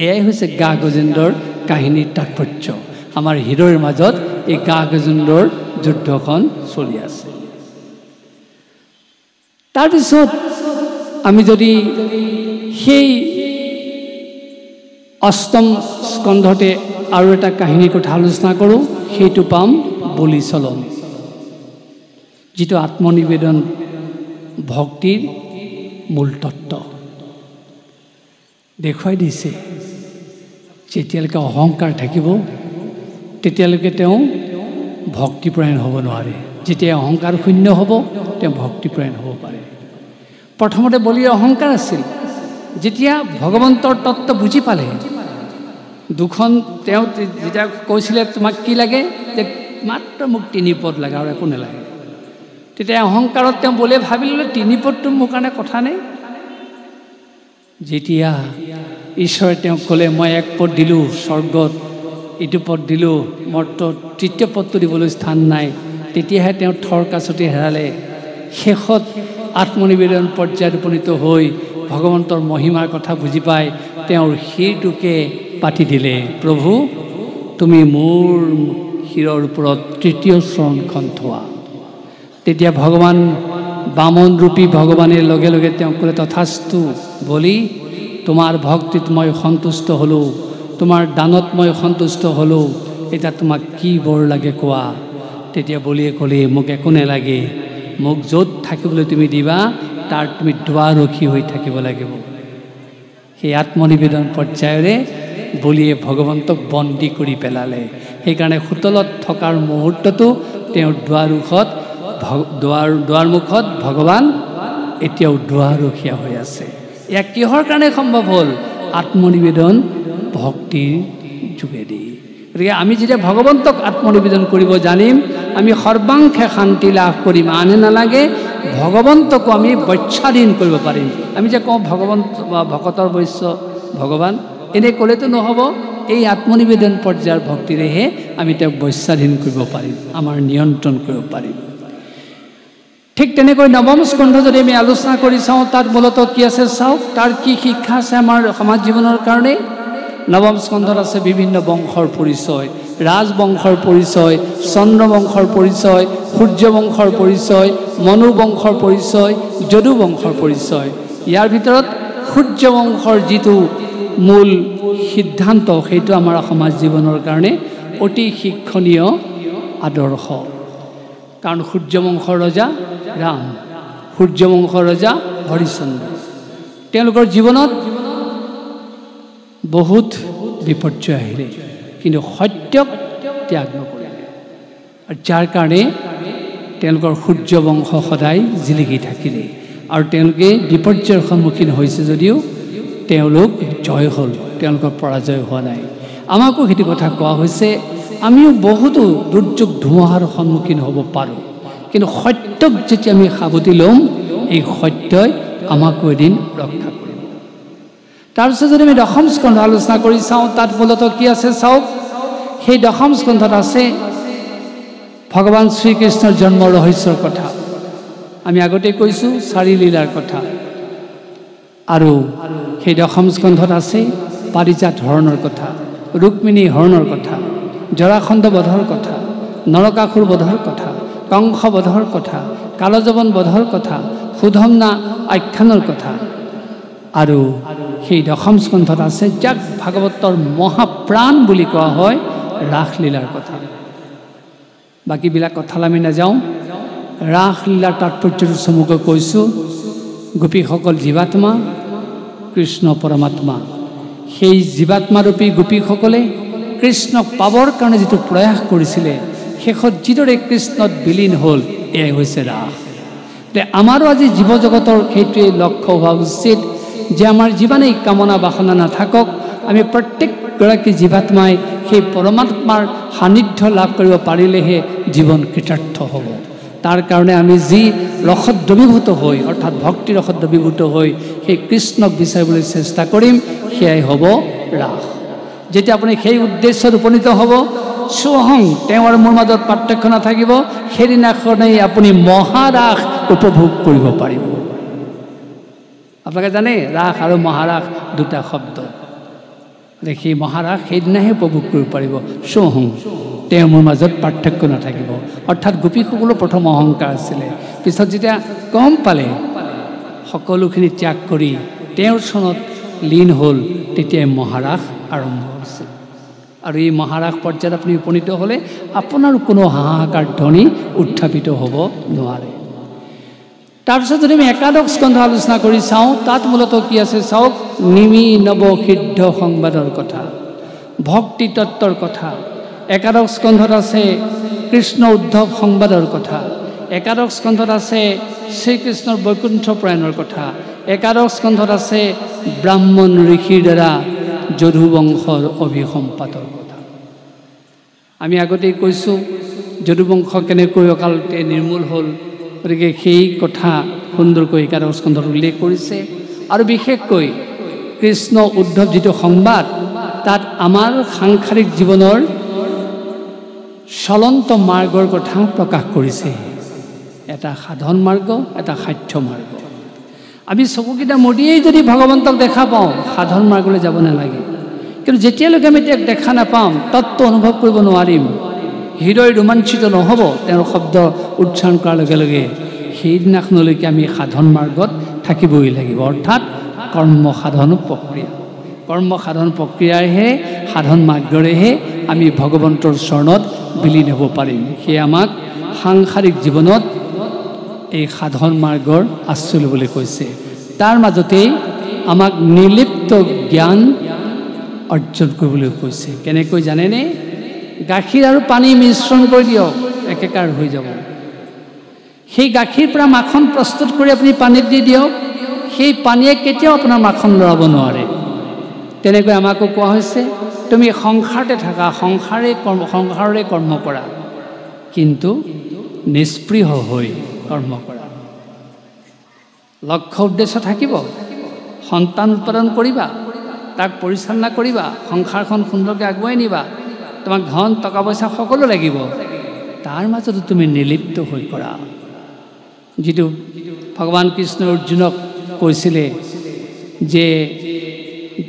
এয়াই হৈছে গ্ৰাহ গজেন্দ্ৰৰ কাহিনীৰ তাৎপৰ্য আমাৰ হৃদয়ৰ মাজত এই গ্ৰাহ গজেন্দ্ৰৰ যুদ্ধখন চলি আছে তাৰপিছত আমি যদি সেই অষ্টম স্কন্ধতে আৰু এটা কাহিনীৰ কথা আলোচনা কৰোঁ সেইটো পাম বলি চলন যিটো আত্মনিবেদন ভক্তিৰ মূল তত্ত্ব দেখুৱাই দিছে যেতিয়ালৈকে অহংকাৰ থাকিব তেতিয়ালৈকে তেওঁ ভক্তিপৰায়ণ হ'ব নোৱাৰে যেতিয়া অহংকাৰ শূন্য হ'ব তেওঁ ভক্তিপৰায়ণ হ'ব পাৰে প্ৰথমতে বলিৰ অহংকাৰ আছিল যেতিয়া ভগৱন্তৰ তত্ত্ব বুজি পালে দুখন তেওঁ যেতিয়া কৈছিলে তোমাক কি লাগে যে মাত্ৰ মোক 3 পদ লাগে আৰু একো নালাগে তেতিয়া অহংকাৰত তেওঁ বলিয়ে ভাবি ল'লে 3 পদটো মোৰ কাৰণে কথা নাই যেতিয়া ঈশ্বৰে তেওঁক ক'লে মই 1 পদ দিলোঁ স্বৰ্গত এইটো পদ দিলোঁ মোৰ তৃতীয় পদটো দিবলৈ স্থান নাই তেতিয়াহে তেওঁ থৰ কাছতি হেৰালে শেষত আত্মনিবেদন পৰ্যায়ত উপনীত হৈ ভগৱন্তৰ মহিমাৰ কথা বুজি পাই তেওঁৰ শিৰটোকে পাতি দিলে প্ৰভু তুমি মোৰ শিৰৰ ওপৰত তৃতীয় চৰণখন থোৱা তেতিয়া ভগৱান বামন ৰূপী ভগৱানে লগে লগে তেওঁক ক'লে তথাস্তু বলি তোমাৰ ভক্তিত মই সন্তুষ্ট হ'লোঁ তোমাৰ দানত মই সন্তুষ্ট হ'লোঁ এতিয়া তোমাক কি বৰ লাগে কোৱা তেতিয়া বলিয়ে ক'লে মোক একো নালাগে মোক য'ত থাকিবলৈ তুমি দিবা তাৰ তুমি দুৱাৰৰখী হৈ থাকিব লাগিব সেই আত্মনিবেদন পৰ্যায়ৰে বলিয়ে ভগৱন্তক বন্দী কৰি পেলালে সেইকাৰণে হোটেলত থকাৰ মুহূৰ্ততো তেওঁৰ দুৱাৰমুখত ভগৱান এতিয়াও দুৱাৰৰখীয়া হৈ আছে এয়া কিহৰ কাৰণে সম্ভৱ হ'ল আত্মনিবেদন ভক্তিৰ যোগেদি গতিকে আমি যেতিয়া ভগৱন্তক আত্মনিবেদন কৰিব জানিম আমি সৰ্বাংশে শান্তি লাভ কৰিম আনে নালাগে ভগৱন্তকো আমি বচ্ছাধীন কৰিব পাৰিম আমি যে কওঁ ভগৱন্ত ভকতৰ বৈশ্য ভগৱান এনে ক'লেতো নহ'ব এই আত্মনিবেদন পৰ্যায়ৰ ভক্তিৰেহে আমি তেওঁক বচ্ছাধীন কৰিব পাৰিম আমাৰ নিয়ন্ত্ৰণ কৰিব পাৰিম ঠিক তেনেকৈ নৱম স্কন্ধ যদি আমি আলোচনা কৰি চাওঁ তাত মূলতঃ কি আছে চাওক তাৰ কি শিক্ষা আছে আমাৰ সমাজ জীৱনৰ কাৰণে নৱম স্কন্ধত আছে বিভিন্ন বংশৰ পৰিচয় ৰাজবংশৰ পৰিচয় চন্দ্ৰবংশৰ পৰিচয় সূৰ্যবংশৰ পৰিচয় মনু বংশৰ পৰিচয় যদু বংশৰ পৰিচয় ইয়াৰ ভিতৰত সূৰ্যবংশৰ যিটো মূল সিদ্ধান্ত সেইটো আমাৰ সমাজ জীৱনৰ কাৰণে অতি শিক্ষণীয় আদৰ্শ কাৰণ সূৰ্যবংশৰ ৰজা ৰাম সূৰ্যবংশৰ ৰজা হৰিচন্দ্ৰ তেওঁলোকৰ জীৱনত বহুত বিপৰ্যয় আহিলে কিন্তু সত্যক ত্যাগ নকৰিলে আৰু যাৰ কাৰণে তেওঁলোকৰ সূৰ্যবংশ সদায় জিলিকি থাকিলে আৰু তেওঁলোকে বিপৰ্যয়ৰ সন্মুখীন হৈছে যদিও তেওঁলোক জয় হ'ল তেওঁলোকৰ পৰাজয় হোৱা নাই। আমাকো সেইটো কথা কোৱা হৈছে, আমিও বহুতো দুৰ্যোগ ধুমুহাৰ সন্মুখীন হ'ব পাৰোঁ, কিন্তু সত্যক যেতিয়া আমি সাৱটি ল'ম, এই সত্যই আমাকো এদিন ৰক্ষা কৰিব। তাৰপিছত যদি আমি দশম স্কন্ধ আলোচনা কৰি চাওঁ, তাত মূলতঃ কি আছে চাওক। সেই দশম স্কন্ধত আছে ভগৱান শ্ৰীকৃষ্ণৰ জন্ম ৰহস্যৰ কথা। আমি আগতে কৈছোঁ 4 লীলাৰ কথা। আৰু সেই দশম স্কন্ধত আছে পাৰিজাত হৰণৰ কথা, ৰুক্মিণী হৰণৰ কথা, জৰাসন্ধ বধৰ কথা, নৰকাসুৰ বধৰ কথা, কংস বধৰ কথা, কালযবন বধৰ কথা, সুধম্না আখ্যানৰ কথা। আৰু সেই দশম স্কন্ধত আছে যাক ভাগৱতৰ মহাপ্ৰাণ বুলি কোৱা হয়, ৰাসলীলাৰ কথা। বাকীবিলাক কথালৈ আমি নাযাওঁ। ৰাসলীলাৰ তাৎপৰ্যটো চমুকৈ কৈছোঁ। গোপীসকল জীৱাত্মা, কৃষ্ণ পৰমাত্মা। সেই জীৱাত্মাৰূপী গোপীসকলে কৃষ্ণক পাবৰ কাৰণে যিটো প্ৰয়াস কৰিছিলে, শেষত যিদৰে কৃষ্ণত বিলীন হ'ল, এয়াই হৈছে ৰাস। আমাৰো আজি জীৱ জগতৰ সেইটোৱে লক্ষ্য হোৱা উচিত যে আমাৰ জীৱনেই কামনা বাসনা নাথাকক, আমি প্ৰত্যেকগৰাকী জীৱাত্মাই সেই পৰমাত্মাৰ সান্নিধ্য লাভ কৰিব পাৰিলেহে জীৱন কৃতাৰ্থ হ'ব। তাৰ কাৰণে আমি যি ৰসত দ্ৰৱীভূত হৈ, অৰ্থাৎ ভক্তি ৰসত দ্ৰৱীভূত হৈ সেই কৃষ্ণক বিচাৰিবলৈ চেষ্টা কৰিম, সেয়াই হ'ব ৰাস। যেতিয়া আপুনি সেই উদ্দেশ্যত উপনীত হ'ব, স্বহং তেওঁ আৰু মোৰ মাজত পাৰ্থক্য নাথাকিব, সেইদিনাখনেই আপুনি মহাৰাস উপভোগ কৰিব পাৰিব। আপোনালোকে জানে ৰাস আৰু মহাৰাস দুটা শব্দ। সেই মহাৰাস সেইদিনাহে উপভোগ কৰিব পাৰিব। স্বহং তেওঁ মোৰ মাজত পাৰ্থক্য নাথাকিব। অৰ্থাৎ গোপীসকলৰ প্ৰথম অহংকাৰ আছিলে, পিছত যেতিয়া গম পালে সকলোখিনি ত্যাগ কৰি তেওঁৰ চৰণত লীন হ'ল, তেতিয়াই মহাৰাস আৰম্ভ হৈছে। আৰু এই মহাৰাস পৰ্যায়ত আপুনি উপনীত হ'লে আপোনাৰ কোনো হাহাকাৰ ধ্বনি উত্থাপিত হ'ব নোৱাৰে। তাৰপিছত যদি আমি একাদশ স্কন্ধ আলোচনা কৰি চাওঁ, তাত মূলতঃ কি আছে চাওক। নিমি নৱ সিদ্ধ সংবাদৰ কথা, ভক্তি তত্ত্বৰ কথা। একাদশ স্কন্ধত আছে কৃষ্ণ উদ্ধৱ সংবাদৰ কথা। একাদশ স্কন্ধত আছে শ্ৰীকৃষ্ণৰ বৈকুণ্ঠ প্ৰয়াণৰ কথা। একাদশ স্কন্ধত আছে ব্ৰাহ্মণ ঋষিৰ দ্বাৰা যদুবংশৰ অভিসম্পাতৰ কথা। আমি আগতেই কৈছোঁ যদুবংশ কেনেকৈ অকালতে নিৰ্মূল হ'ল, গতিকে সেই কথা সুন্দৰকৈ একাদশ স্কন্ধত উল্লেখ কৰিছে। আৰু বিশেষকৈ কৃষ্ণ উদ্ধৱ যিটো সংবাদ, তাত আমাৰ সাংসাৰিক জীৱনৰ চলন্ত মাৰ্গৰ কথা প্ৰকাশ কৰিছে। এটা সাধন মাৰ্গ, এটা সাধ্য মাৰ্গ। আমি চকুকেইটা মদিয়েই যদি ভগৱন্তক দেখা পাওঁ, সাধন মাৰ্গলৈ যাব নালাগে। কিন্তু যেতিয়ালৈকে আমি তেওঁক দেখা নাপাম, তত্ত্ব অনুভৱ কৰিব নোৱাৰিম, হৃদয় ৰোমাঞ্চিত নহ'ব তেওঁৰ শব্দ উচ্চাৰণ কৰাৰ লগে লগে, সেইদিনাখনলৈকে আমি সাধন মাৰ্গত থাকিবই লাগিব। অৰ্থাৎ কৰ্ম সাধন প্ৰক্ৰিয়া, কৰ্ম সাধন প্ৰক্ৰিয়াৰহে, সাধন মাৰ্গৰেহে আমি ভগৱন্তৰ চৰণত বিলীন হ'ব পাৰিম। সেয়ে আমাক সাংসাৰিক জীৱনত এই সাধন মাৰ্গৰ আশ্ৰয় ল'বলৈ কৈছে। তাৰ মাজতেই আমাক নিৰ্লিপ্ত জ্ঞান অৰ্জন কৰিবলৈ কৈছে। কেনেকৈ জানেনে? গাখীৰ আৰু পানী মিশ্ৰণ কৰি দিয়ক, একেকাৰ হৈ যাব। সেই গাখীৰ পৰা মাখন প্ৰস্তুত কৰি আপুনি পানীত দি দিয়ক, সেই পানীয়ে কেতিয়াও আপোনাৰ মাখন লৰাব নোৱাৰে। তেনেকৈ আমাকো কোৱা হৈছে, তুমি সংসাৰতে থাকা, সংসাৰৰে কৰ্ম কৰা, কিন্তু নিষ্পৃহ হৈ কৰ্ম কৰা। লক্ষ্য উদ্দেশ্য থাকিব, সন্তান উৎপাদন কৰিবা, তাক পৰিচালনা কৰিবা, সংসাৰখন সুন্দৰকৈ আগুৱাই নিবা, তোমাক ধন টকা পইচা সকলো লাগিব, তাৰ মাজতো তুমি নিৰ্লিপ্ত হৈ কৰা। যিটো ভগৱান কৃষ্ণ অৰ্জুনক কৈছিলে যে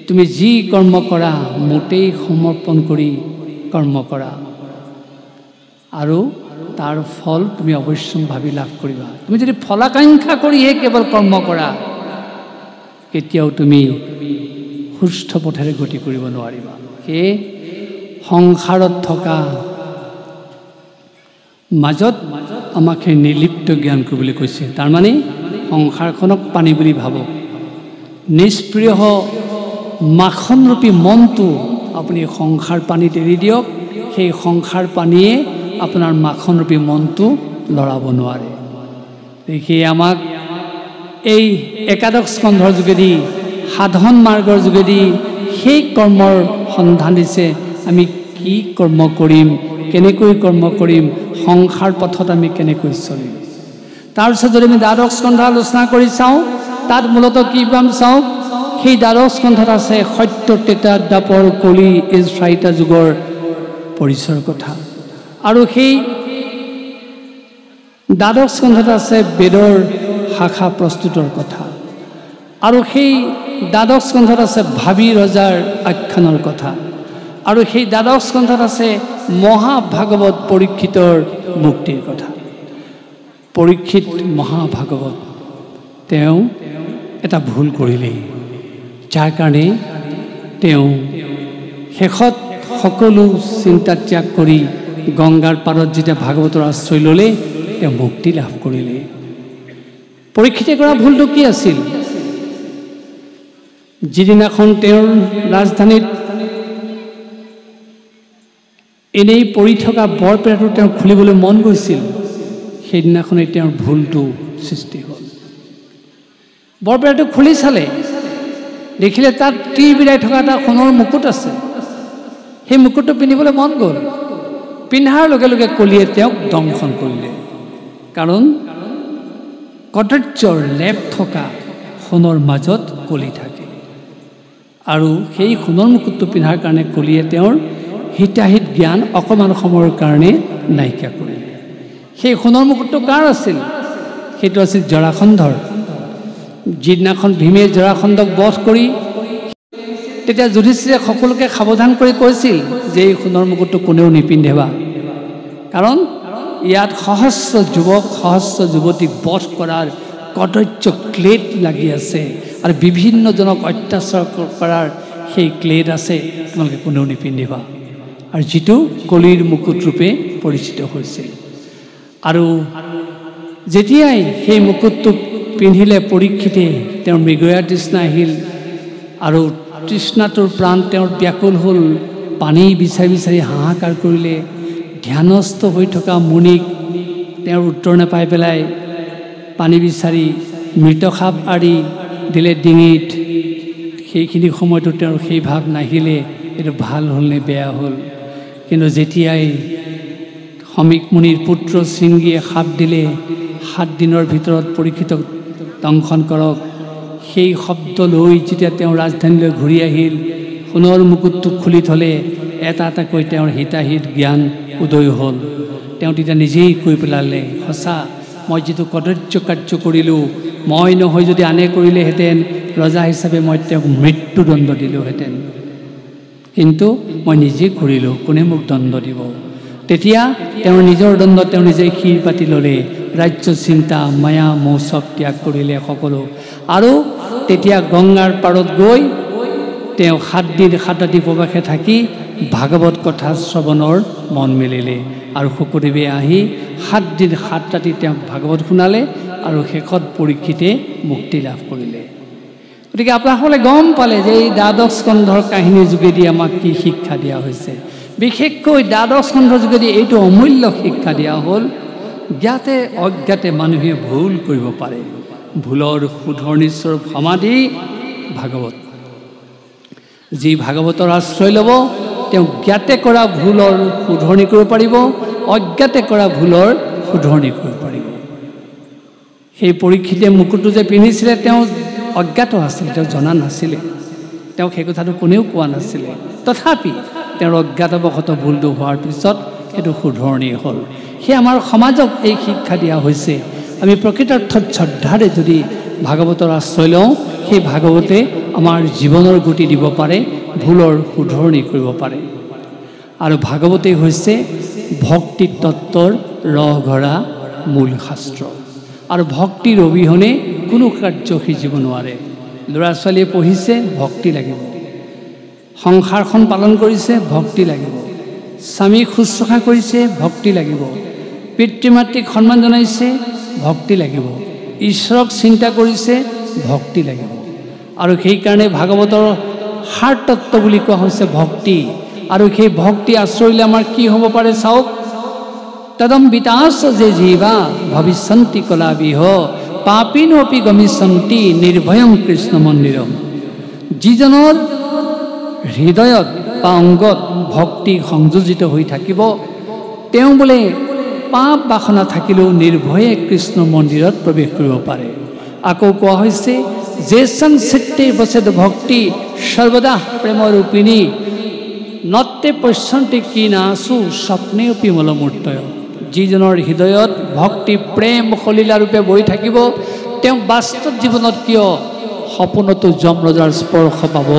তুমি যি কৰ্ম কৰা মোটেই সমৰ্পণ কৰি কৰ্ম কৰা, আৰু তাৰ ফল তুমি অৱশ্যম্ভাৱী লাভ কৰিবা। তুমি যদি ফলাকাংক্ষা কৰিহে কেৱল কৰ্ম কৰা, কেতিয়াও তুমি সুস্থ পথেৰে গতি কৰিব নোৱাৰিবা। সেয়ে সংসাৰত থকা মাজত আমাক সেই নিৰ্লিপ্ত জ্ঞান কৰিবলৈ কৈছে। তাৰমানে সংসাৰখনক পানী বুলি ভাবক, নিষ্প্ৰিয় মাখনৰূপী মনটো আপুনি সংসাৰ পানীত এৰি দিয়ক, সেই সংসাৰ পানীয়ে আপোনাৰ মাখনৰূপী মনটো লৰাব নোৱাৰে। সেয়ে আমাক এই একাদশ স্কন্ধৰ যোগেদি, সাধন মাৰ্গৰ যোগেদি সেই কৰ্মৰ সন্ধান দিছে আমি কি কৰ্ম কৰিম, কেনেকৈ কৰ্ম কৰিম, সংসাৰ পথত আমি কেনেকৈ চলিম। তাৰপিছত যদি আমি দ্বাদশ স্কন্ধ আলোচনা কৰি চাওঁ, তাত মূলতঃ কি পাম চাওঁ, সেই দ্বাদশ স্কন্ধত আছে সত্য, ত্ৰেতা, দ্বাপৰ, কলি, এই চাৰিটা যুগৰ পৰিচয়ৰ কথা। আৰু সেই দ্বাদশ স্কন্ধত আছে বেদৰ শাখা প্ৰস্তুতৰ কথা। আৰু সেই দ্বাদশ স্কন্ধত আছে ভাবী ৰজাৰ আখ্যানৰ কথা। আৰু সেই দ্বাদশ স্কন্ধত আছে মহাভাগৱত পৰীক্ষিতৰ মুক্তিৰ কথা। পৰীক্ষিত মহাভাগৱত তেওঁ এটা ভুল কৰিলেই, যাৰ কাৰণে তেওঁ শেষত সকলো চিন্তা ত্যাগ কৰি গংগাৰ পাৰত যেতিয়া ভাগৱতৰ আশ্ৰয় ল'লে, তেওঁ মুক্তি লাভ কৰিলে। পৰীক্ষিতে কৰা ভুলটো কি আছিল? যিদিনাখন তেওঁৰ ৰাজধানীত এনেই পৰি থকা বৰপেটাটো তেওঁ খুলিবলৈ মন গৈছিল, সেইদিনাখনেই তেওঁৰ ভুলটো সৃষ্টি হ'ল। বৰপেটাটো খুলি চালে, দেখিলে তাত তীৰ বিৰাই থকা এটা সোণৰ মুকুট আছে। সেই মুকুটটো পিন্ধিবলৈ মন গ'ল। পিন্ধাৰ লগে লগে কলিয়ে তেওঁক দংশন কৰিলে, কাৰণ কদৰ্যৰ লেপ থকা সোণৰ মাজত কলি থাকে। আৰু সেই সোণৰ মুকুটটো পিন্ধাৰ কাৰণে কলিয়ে তেওঁৰ হিতাহিত জ্ঞান অকণমান সময়ৰ কাৰণে নাইকিয়া কৰিলে। সেই সোণৰ মুকুটটো কাৰ আছিল? সেইটো আছিল জৰাসন্ধৰ। যিদিনাখন ভীমে জৰাসন্ধক বধ কৰি, তেতিয়া যুধিষ্ঠিৰে সকলোকে সাৱধান কৰি কৈছিল যে এই সোণৰ মুকুটটো কোনেও নিপিন্ধিবা, কাৰণ ইয়াত সহস্ৰ যুৱক, সহস্ৰ যুৱতীক বধ কৰাৰ কদৰ্য ক্লেদ লাগি আছে, আৰু বিভিন্নজনক অত্যাচাৰ কৰাৰ সেই ক্লেদ আছে, তোমালোকে কোনেও নিপিন্ধিবা। আৰু যিটো কলিৰ মুকুট ৰূপে পৰিচিত হৈছিল। আৰু যেতিয়াই সেই মুকুটটো পিন্ধিলে পৰীক্ষিতে, তেওঁৰ মৃগয়া তৃষ্ণা আহিল, আৰু তৃষ্ণাটোৰ প্ৰাণ তেওঁৰ ব্যাকুল হ'ল। পানী বিচাৰি বিচাৰি হাহাকাৰ কৰিলে। ধ্যানস্থ হৈ থকা মুনিক তেওঁৰ উত্তৰ নাপাই পেলাই পানী বিচাৰি মৃতসাপ আৰি দিলে ডিঙিত। সেইখিনি সময়তো তেওঁৰ সেই ভাৱ নাহিলে, এইটো ভাল হ'ল নে বেয়া হ'ল। কিন্তু যেতিয়াই সমীক মুনিৰ পুত্ৰ শৃংগীয়ে সাপ দিলে, 7 দিনৰ ভিতৰত পৰীক্ষিতক দংশন কৰক, সেই শব্দ লৈ যেতিয়া তেওঁ ৰাজধানীলৈ ঘূৰি আহিল, সোণৰ মুকুটটো খুলি থ'লে, এটা এটাকৈ তেওঁৰ হিতাহিত জ্ঞান উদয় হ'ল। তেওঁ তেতিয়া নিজেই কৈ পেলালে, সঁচা, মই যিটো কদৰ্য কাৰ্য কৰিলোঁ, মই নহয় যদি আনে কৰিলেহেঁতেন, ৰজা হিচাপে মই তেওঁক মৃত্যুদণ্ড দিলোঁহেঁতেন। কিন্তু মই নিজেই কৰিলোঁ, কোনে মোক দণ্ড দিব? তেতিয়া তেওঁৰ নিজৰ দণ্ড তেওঁ নিজেই শিৰ পাতি ল'লে। ৰাজ্য চিন্তা, মায়া, মোহ চব ত্যাগ কৰিলে সকলো। আৰু তেতিয়া গংগাৰ পাৰত গৈ তেওঁ 7 দিন 7 ৰাতি উপবাসে থাকি ভাগৱত কথা শ্ৰৱণৰ মন মেলিলে। আৰু শুকদেৱে আহি 7 দিন 7 ৰাতি তেওঁক ভাগৱত শুনালে, আৰু শেষত পৰীক্ষিতে মুক্তি লাভ কৰিলে। গতিকে আপোনাসকলে গম পালে যে এই দ্বাদশ স্কন্ধৰ কাহিনীৰ যোগেদি আমাক কি শিক্ষা দিয়া হৈছে। বিশেষকৈ দ্বাদশ স্কন্ধৰ যোগেদি এইটো অমূল্য শিক্ষা দিয়া হ'ল, জ্ঞাতে অজ্ঞাতে মানুহে ভুল কৰিব পাৰে। ভুলৰ শুধৰণিস্বৰূপ সমাধি ভাগৱত। যি ভাগৱতৰ আশ্ৰয় ল'ব, তেওঁ জ্ঞাতে কৰা ভুলৰ শুধৰণি কৰিব পাৰিব, অজ্ঞাতে কৰা ভুলৰ শুধৰণি কৰিব পাৰিব। সেই পৰীক্ষিতে মুকুটটো যে পিন্ধিছিলে, তেওঁ অজ্ঞাত আছিল, তেওঁ জনা নাছিলে, তেওঁক সেই কথাটো কোনেও কোৱা নাছিলে। তথাপি তেওঁৰ অজ্ঞাতবশতঃ ভুলটো হোৱাৰ পিছত সেইটো শুধৰণি হ'ল। সেই আমাৰ সমাজক এই শিক্ষা দিয়া হৈছে, আমি প্ৰকৃতাৰ্থত শ্ৰদ্ধাৰে যদি ভাগৱতৰ আশ্ৰয় লওঁ, সেই ভাগৱতে আমাৰ জীৱনৰ গতি দিব পাৰে, ভুলৰ শুধৰণি কৰিব পাৰে। আৰু ভাগৱতেই হৈছে ভক্তি তত্ত্বৰ ৰসঘৰা মূল শাস্ত্ৰ। আৰু ভক্তিৰ অবিহনে কোনো কাৰ্য সিজিব নোৱাৰে। ল'ৰা ছোৱালীয়ে পঢ়িছে, ভক্তি লাগিব। সংসাৰখন পালন কৰিছে, ভক্তি লাগিব। স্বামীক শুশ্ৰূষা কৰিছে, ভক্তি লাগিব। পিতৃ মাতৃক সন্মান জনাইছে, ভক্তি লাগিব। ঈশ্বৰক চিন্তা কৰিছে, ভক্তি লাগিব। আৰু সেইকাৰণে ভাগৱতৰ সাৰ তত্ত্ব বুলি কোৱা হৈছে ভক্তি। আৰু সেই ভক্তি আশ্ৰয়িলে আমাৰ কি হ'ব পাৰে চাওক। তদম বিতাস যে জীৱা ভৱিষ্যন্তি কলাবিহ পাপিনোপি গমিষ্যন্তি নিৰ্ভয়ং কৃষ্ণ মন্দিৰম। যিজনৰ হৃদয়ত বা অংগত ভক্তি সংযোজিত হৈ থাকিব তেওঁ বোলে পাপ বাসনা থাকিলেও নিৰ্ভয়ে কৃষ্ণ মন্দিৰত প্ৰৱেশ কৰিব পাৰে। আকৌ কোৱা হৈছে যে চিত্তে বসেত ভক্তি সৰ্বদা প্ৰেমৰ ৰূপিণী নত্তে পশ্যন্তি কি নাচু স্বপ্নে বিমলমূৰ্তয়। যিজনৰ হৃদয়ত ভক্তি প্ৰেম সলীলা ৰূপে বৈ থাকিব তেওঁ বাস্তৱ জীৱনত কিয় সপোনতো যমৰজাৰ স্পৰ্শ পাব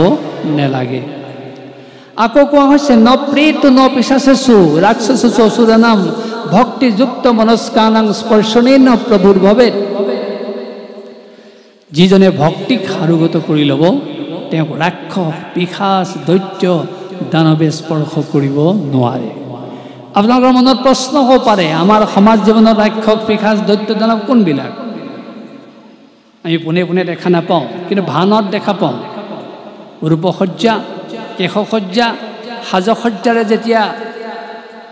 নেলাগে। আকৌ কোৱা হৈছে ন প্ৰেত ন পিশাচেষু ৰাক্ষসেষু অসুৰানাম ভক্তিযুক্ত মনস্কানাং স্পৰ্শনেন প্ৰভুৰ ভৱেৎ। যিজনে ভক্তিক সাৰোগত কৰি ল'ব তেওঁক ৰাক্ষস পিশাচ দৈত্য দানৱে স্পৰ্শ কৰিব নোৱাৰে। আপোনালোকৰ মনত প্ৰশ্ন হ'ব পাৰে আমাৰ সমাজ জীৱনত ৰাক্ষস পিশাচ দৈত্য দানৱ কোনবিলাক? আমি পোনে পোনে দেখা নাপাওঁ কিন্তু ভানত দেখা পাওঁ। ৰূপসজ্জা কেশসজ্জা সাজসজ্জাৰে যেতিয়া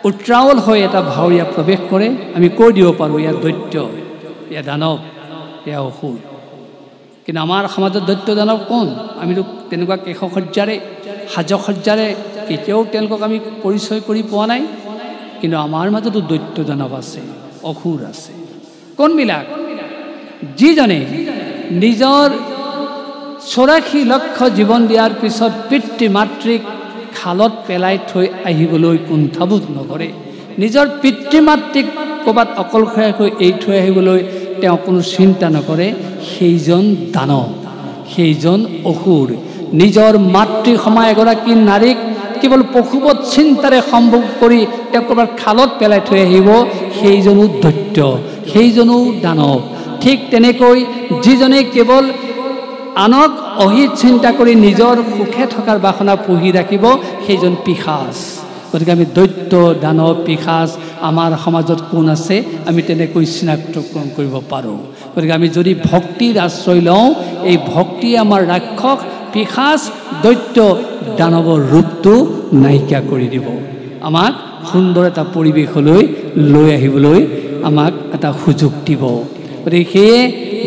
উত্ৰাৱল হৈ এটা ভাৱৰীয়া প্ৰৱেশ কৰে আমি কৈ দিব পাৰোঁ ইয়াৰ দৈত্য ইয়াৰ দানৱ এয়া অসুৰ। কিন্তু আমাৰ সমাজত দৈত্য দানৱ কোন? আমিতো তেনেকুৱা কেশসজ্জাৰে সাজসজ্জাৰে কেতিয়াও তেওঁলোকক আমি পৰিচয় কৰি পোৱা নাই। কিন্তু আমাৰ মাজতো দৈত্য দানৱ আছে অসুৰ আছে। কোনবিলাক? যিজনে নিজৰ 84 লক্ষ জীৱন দিয়াৰ পিছত পিতৃ মাতৃক খালত পেলাই থৈ আহিবলৈ কুণ্ঠাবোধ নকৰে। নিজৰ পিতৃ মাতৃক ক'ৰবাত অকলশৰীয়াকৈ এৰি থৈ আহিবলৈ তেওঁ কোনো চিন্তা নকৰে। সেইজন দানৱ সেইজন অসুৰ। নিজৰ মাতৃ সমা এগৰাকী নাৰীক কেৱল পশুবৎ চিন্তাৰে সম্ভোগ কৰি তেওঁ ক'ৰবাত খালত পেলাই থৈ আহিব সেইজনো দৈত্য সেইজনো দানৱ। ঠিক তেনেকৈ যিজনে কেৱল আনক অহিত চিন্তা কৰি নিজৰ সুখে থকাৰ বাসনা পুহি ৰাখিব সেইজন পিশাচ। গতিকে আমি দৈত্য দানৱ পিশাচ আমাৰ সমাজত কোন আছে আমি তেনেকৈ চিনাক্তকৰণ কৰিব পাৰোঁ। গতিকে আমি যদি ভক্তিৰ আশ্ৰয় লওঁ এই ভক্তিয়ে আমাৰ ৰাক্ষস পিশাচ দৈত্য দানৱৰ ৰূপটো নাইকিয়া কৰি দিব। আমাক সুন্দৰ এটা পৰিৱেশলৈ লৈ আহিবলৈ আমাক এটা সুযোগ দিব। গতিকে সেয়ে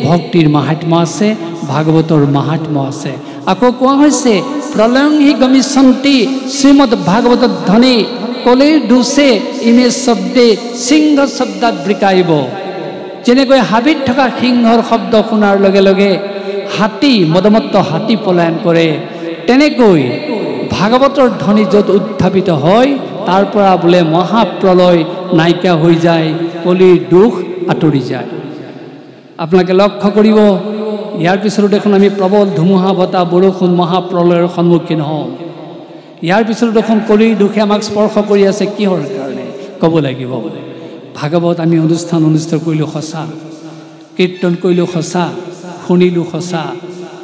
ভক্তিৰ মাহাত্ম্য আছে ভাগৱতৰ মাহাত্ম্য আছে। আকৌ কোৱা হৈছে প্ৰলয়ং হি গমিষ্যন্তি শ্ৰীমদ ভাগৱত ধ্বনি কলিৰ দুছে ইমে শব্দে সিংহ শব্দাত বৃকাইব। যেনেকৈ হাবিত থকা সিংহৰ শব্দ শুনাৰ লগে লগে হাতী মদমত্ত হাতী পলায়ন কৰে তেনেকৈ ভাগৱতৰ ধ্বনি য'ত উত্থাপিত হয় তাৰ পৰা বোলে মহাপ্ৰলয় নাইকিয়া হৈ যায় কলিৰ দুখ আঁতৰি যায়। আপোনালোকে লক্ষ্য কৰিব ইয়াৰ পিছতো দেখোন আমি প্ৰবল ধুমুহা বতাহ বৰষুণ মহাপ্ৰলয়ৰ সন্মুখীন হওঁ। ইয়াৰ পিছতো দেখোন কলিৰ দুখে আমাক স্পৰ্শ কৰি আছে। কিহৰ কাৰণে ক'ব লাগিব? ভাগৱত আমি অনুষ্ঠান কৰিলোঁ সঁচা, কীৰ্তন কৰিলোঁ সঁচা, শুনিলোঁ সঁচা,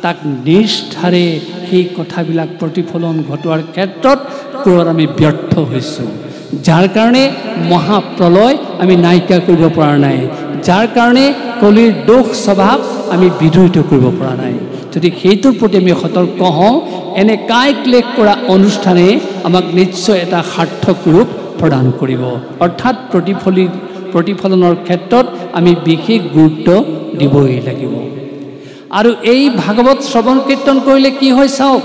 তাক নিষ্ঠাৰে সেই কথাবিলাক প্ৰতিফলন ঘটোৱাৰ ক্ষেত্ৰত ক'ৰবাত আমি ব্যৰ্থ হৈছোঁ। যাৰ কাৰণে মহাপ্ৰলয় আমি নাইকিয়া কৰিব পৰা নাই, যাৰ কাৰণে কলিৰ দোষ স্বভাৱ আমি বিদূৰিত কৰিব পৰা নাই। যদি সেইটোৰ প্ৰতি আমি সতৰ্ক হওঁ এনে কায়িক লেখ কৰা অনুষ্ঠানে আমাক নিশ্চয় এটা সাৰ্থক ৰূপ প্ৰদান কৰিব। অৰ্থাৎ প্ৰতিফলনৰ ক্ষেত্ৰত আমি বিশেষ গুৰুত্ব দিবই লাগিব। আৰু এই ভাগৱত শ্ৰৱণ কীৰ্তন কৰিলে কি হয় চাওক।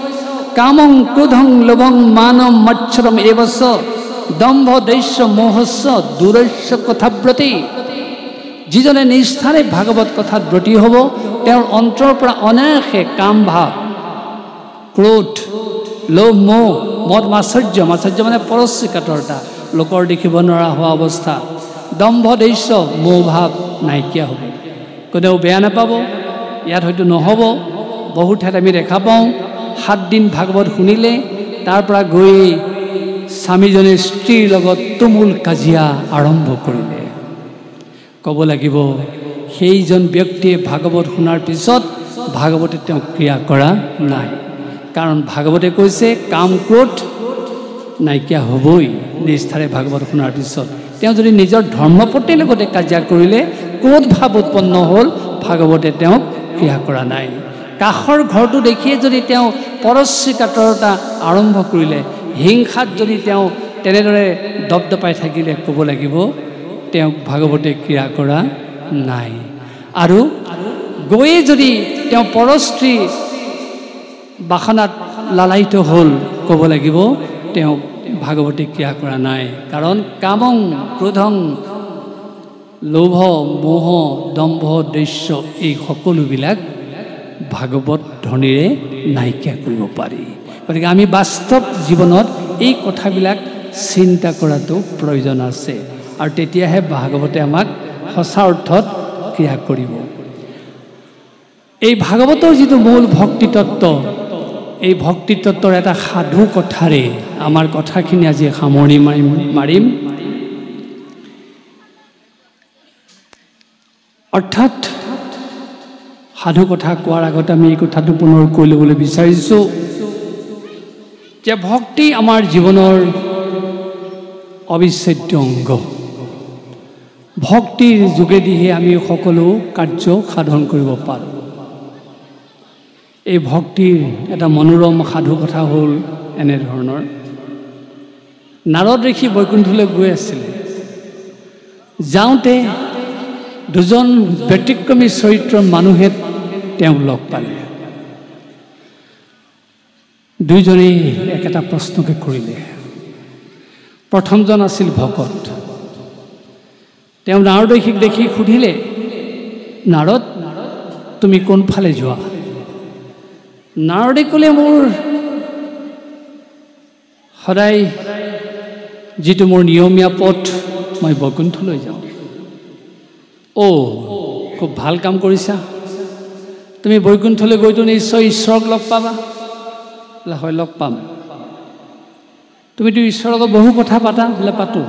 কামং ক্ৰোধং লোভং মানম মচ্ছৰম এবস্য দম্ভ দৈশ্য মোহস্য দূৰস্য কথাব্ৰতী। যিজনে নিষ্ঠাৰে ভাগৱত কথাত ব্ৰতী হ'ব তেওঁৰ অন্তৰৰ পৰা অনায়াসে কাম ভাৱ ক্ৰোধ লোভ মোহ মদ মাশ্চৰ্য মানে পৰশ্ৰীকাতৰতা লোকৰ দেখিব নোৱাৰা হোৱা অৱস্থা দম্ভ দৈশ্য মোহ ভাৱ নাইকিয়া হ'ব। কোনেও বেয়া নাপাব। ইয়াত হয়তো নহ'ব। বহু ঠাইত আমি দেখা পাওঁ 7 দিন ভাগৱত শুনিলে তাৰ পৰা গৈ স্বামীজনে স্ত্ৰীৰ লগত তুমুল কাজিয়া আৰম্ভ কৰিলে। ক'ব লাগিব সেইজন ব্যক্তিয়ে ভাগৱত শুনাৰ পিছত ভাগৱতে তেওঁক ক্ৰিয়া কৰা নাই। কাৰণ ভাগৱতে কৈছে কাম ক্ৰোধ নাইকিয়া হ'বই নিষ্ঠাৰে ভাগৱত শুনাৰ পিছত। তেওঁ যদি নিজৰ ধৰ্মপত্নীৰ লগতে কাজিয়া কৰিলে ক্ৰোধ ভাৱ উৎপন্ন হ'ল ভাগৱতে তেওঁক ক্ৰিয়া কৰা নাই। কাষৰ ঘৰটো দেখিয়ে যদি তেওঁ পৰশ্ৰীকাতৰতা আৰম্ভ কৰিলে হিংসাত যদি তেওঁ তেনেদৰে দপদপাই থাকিলে ক'ব লাগিব তেওঁক ভাগৱতে ক্ৰিয়া কৰা নাই। আৰু গৈয়ে যদি তেওঁ পৰস্ত্ৰী বাসনাত লালায়িত হ'ল ক'ব ক'ব লাগিব তেওঁ ভাগৱতী ক্ৰিয়া কৰা নাই। কাৰণ কামং ক্ৰোধং লোভ মোহ দম্ভ দৃশ্য এই সকলোবিলাক ভাগৱত ধ্বনিৰে নাইকিয়া কৰিব পাৰি। গতিকে আমি বাস্তৱ জীৱনত এই কথাবিলাক চিন্তা কৰাটো প্ৰয়োজন আছে, আৰু তেতিয়াহে ভাগৱতে আমাক সঁচা অৰ্থত ক্ৰিয়া কৰিব। এই ভাগৱতৰ যিটো মূল ভক্তিতত্ত্ব, এই ভক্তিতত্ত্বৰ এটা সাধু কথাৰে আমাৰ কথাখিনি আজি সামৰণি মাৰিম। অৰ্থাৎ সাধু কথা কোৱাৰ আগতে আমি এই কথাটো পুনৰ কৈ ল'বলৈ বিচাৰিছোঁ যে ভক্তি আমাৰ জীৱনৰ অবিচ্ছেদ্য অংগ। ভক্তিৰ যোগেদিহে আমি সকলো কাৰ্য সাধন কৰিব পাৰোঁ। এই ভক্তিৰ এটা মনোৰম সাধু কথা হ'ল এনেধৰণৰ। নাৰদ ঋষি বৈকুণ্ঠলৈ গৈ আছিলে। যাওঁতে দুজন ব্যতিক্ৰমী চৰিত্ৰৰ মানুহে তেওঁক লগ পালে। দুইজনেই একেটা প্ৰশ্নকে কৰিলে। প্ৰথমজন আছিল ভকত। তেওঁ নাৰদ ঋষিক দেখি সুধিলে, নাৰদ, তুমি কোনফালে যোৱা? নাৰদে ক'লে, মোৰ সদায় যিটো মোৰ নিয়মীয়া পথ, মই বৈকুণ্ঠলৈ যাওঁ। খুব ভাল কাম কৰিছা। তুমি বৈকুণ্ঠলৈ গৈতো নিশ্চয় ঈশ্বৰক লগ পাবা। বোলে হয়, লগ পাম। তুমিতো ঈশ্বৰৰ লগত বহু কথা পাতা। বোলে পাতোঁ।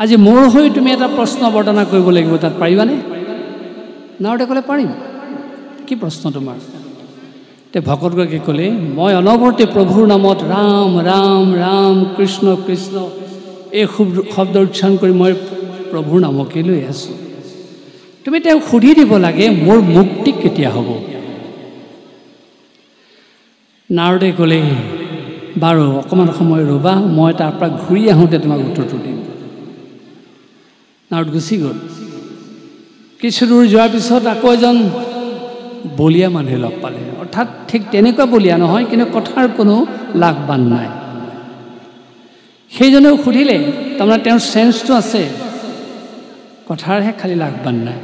আজি মোৰ হৈ তুমি এটা প্ৰশ্ন অৱতাৰণা কৰিব লাগিব, তাত পাৰিবানে? নাৰদে ক'লে, পাৰিম। কি প্ৰশ্ন তোমাৰ? তে ভকতগৰাকীয়ে ক'লে, মই অনবৰতে প্ৰভুৰ নামত ৰাম ৰাম ৰাম কৃষ্ণ কৃষ্ণ এই শব্দ উচ্চাৰণ কৰি মই প্ৰভুৰ নামকে লৈ আছোঁ। তুমি তেওঁক সুধি দিব লাগে, মোৰ মুক্তি কেতিয়া হ'ব? নাৰদে ক'লে, বাৰু অকণমান সময় ৰ'বা, মই তাৰ পৰা ঘূৰি আহোঁতে তোমাক উত্তৰটো দিম। নাৰদ গুচি গ'ল। কিছু দূৰ যোৱাৰ পিছত আকৌ এজন বলীয়া মানুহে লগ পালে। অৰ্থাৎ ঠিক তেনেকুৱা বলীয়া নহয়, কিন্তু কথাৰ কোনো লাগ বান নাই। সেইজনেও সুধিলে, তাৰমানে তেওঁৰ চেঞ্চটো আছে, কথাৰহে খালি লাগ বান নাই।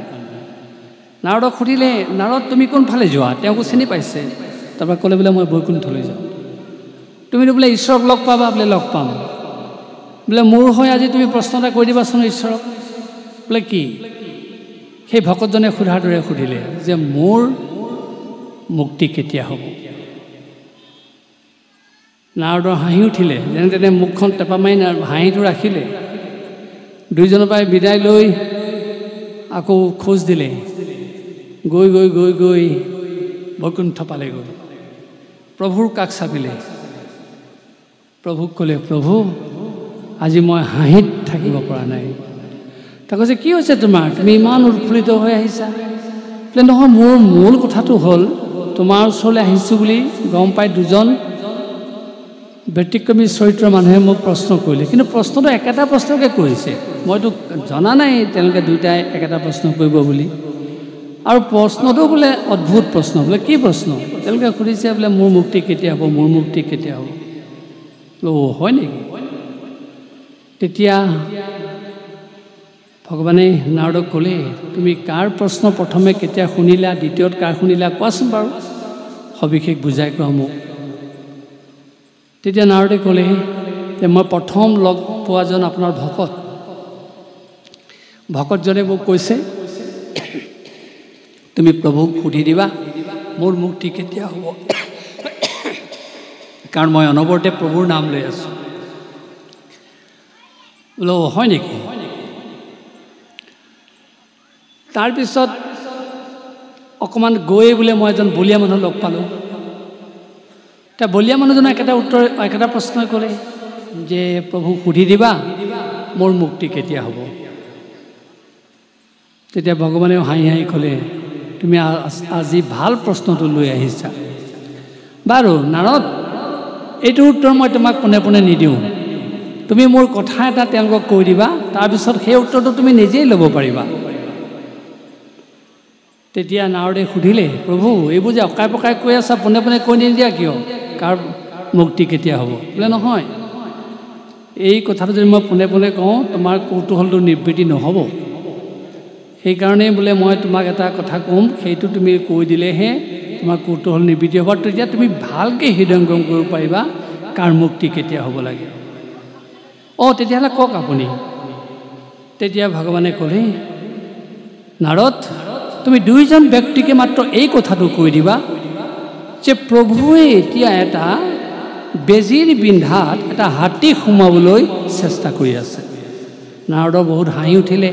নাৰদক সুধিলে, নাৰদ, তুমি কোনফালে যোৱা? তেওঁকো চিনি পাইছে। তাৰপৰা ক'লে, বোলে মই বৈকুণ্ঠলৈ যাওঁ। তুমিতো বোলে ঈশ্বৰক লগ পাবা। বোলে লগ পাম। বোলে মোৰ হৈ আজি তুমি প্ৰশ্ন এটা কৈ দিবাচোন ঈশ্বৰক। বোলে কি? সেই ভকতজনে সোধাৰ দৰে সুধিলে যে মোৰ মুক্তি কেতিয়া হ'ব? নাৰদৰ হাঁহি উঠিলে। যেনে তেনে মুখখন টেপা মাৰি হাঁহিটো ৰাখিলে। দুইজনৰ পৰাই বিদায় লৈ আকৌ খোজ দিলে। গৈ গৈ গৈ গৈ বৈকুণ্ঠ পালেগৈ। প্ৰভুৰ কাষ চাপিলে। প্ৰভুক ক'লে, প্ৰভু, আজি মই হাঁহিত থাকিব পৰা নাই। তাক কৈছে, কি হৈছে তোমাৰ? তুমি ইমান উৎফুল্লিত হৈ আহিছা? বোলে নহয়, মোৰ মূল কথাটো হ'ল, তোমাৰ ওচৰলৈ আহিছোঁ বুলি গম পাই দুজন ব্যতিক্ৰমী চৰিত্ৰৰ মানুহে মোক প্ৰশ্ন কৰিলে, কিন্তু প্ৰশ্নটো একেটা প্ৰশ্নকে কৰিছে। মইতো জনা নাই তেওঁলোকে দুয়োটাই একেটা প্ৰশ্ন কৰিব বুলি। আৰু প্ৰশ্নটো বোলে অদ্ভুত প্ৰশ্ন। বোলে কি প্ৰশ্ন? তেওঁলোকে সুধিছে, বোলে মোৰ মুক্তি কেতিয়া হ'ব? মোৰ মুক্তি কেতিয়া হ'ব? হয় নেকি? তেতিয়া ভগৱানে নাৰদক ক'লে, তুমি কাৰ প্ৰশ্ন প্ৰথমে কেতিয়া শুনিলা, দ্বিতীয়ত কাৰ শুনিলা, কোৱাচোন বাৰু, সবিশেষ বুজাই কোৱা মোক। তেতিয়া নাৰদে ক'লে যে মই প্ৰথম লগ পোৱাজন আপোনাৰ ভকত। ভকতজনে মোক কৈছে, তুমি প্ৰভুক সুধি দিবা মোৰ মুক্তি কেতিয়া হ'ব, কাৰণ মই অনবৰতে প্ৰভুৰ নাম লৈ আছোঁ। বোলো হয় নেকি? তাৰপিছত অকণমান গৈ বোলে মই এজন বলীয়া মানুহ লগ পালোঁ। এতিয়া বলীয়া মানুহজনে একেটা প্ৰশ্নই ক'লে যে প্ৰভুক সুধি দিবা মোৰ মুক্তি কেতিয়া হ'ব। তেতিয়া ভগৱানেও হাঁহি হাঁহি ক'লে, তুমি আজি ভাল প্ৰশ্নটো লৈ আহিছা। বাৰু নাৰদ, এইটো উত্তৰ মই তোমাক পোনে পোনে নিদিওঁ। তুমি মোৰ কথা এটা তেওঁলোকক কৈ দিবা, তাৰপিছত সেই উত্তৰটো তুমি নিজেই ল'ব পাৰিবা। তেতিয়া নাৰদে সুধিলে, প্ৰভু, এইবোৰ যে অকাই পকাই কৈ আছা, পোনে পোনে কৈ নিদিয়া কিয়? মুক্তি কেতিয়া হ'ব বোলে নহয় এই কথাটো যদি মই পোনে পোনে কওঁ তোমাৰ কৌতূহলটো নিবৃত্তি নহ'ব সেইকাৰণে বোলে মই তোমাক এটা কথা ক'ম সেইটো তুমি কৈ দিলেহে তোমাৰ কৌতূহল নিবৃত্তি হ'ব তেতিয়া তুমি ভালকৈ হৃদয়ংগম কৰিব পাৰিবা কাৰ মুক্তি কেতিয়া হ'ব লাগে তেতিয়াহ'লে কওক আপুনি তেতিয়া ভগৱানে ক'লে নাৰদ তুমি দুইজন ব্যক্তিকে মাত্ৰ এই কথাটো কৈ দিবা যে প্ৰভুৱে এতিয়া এটা বেজীৰ বিন্ধাত এটা হাতী সোমাবলৈ চেষ্টা কৰি আছে নাৰদৰ বহুত হাঁহি উঠিলে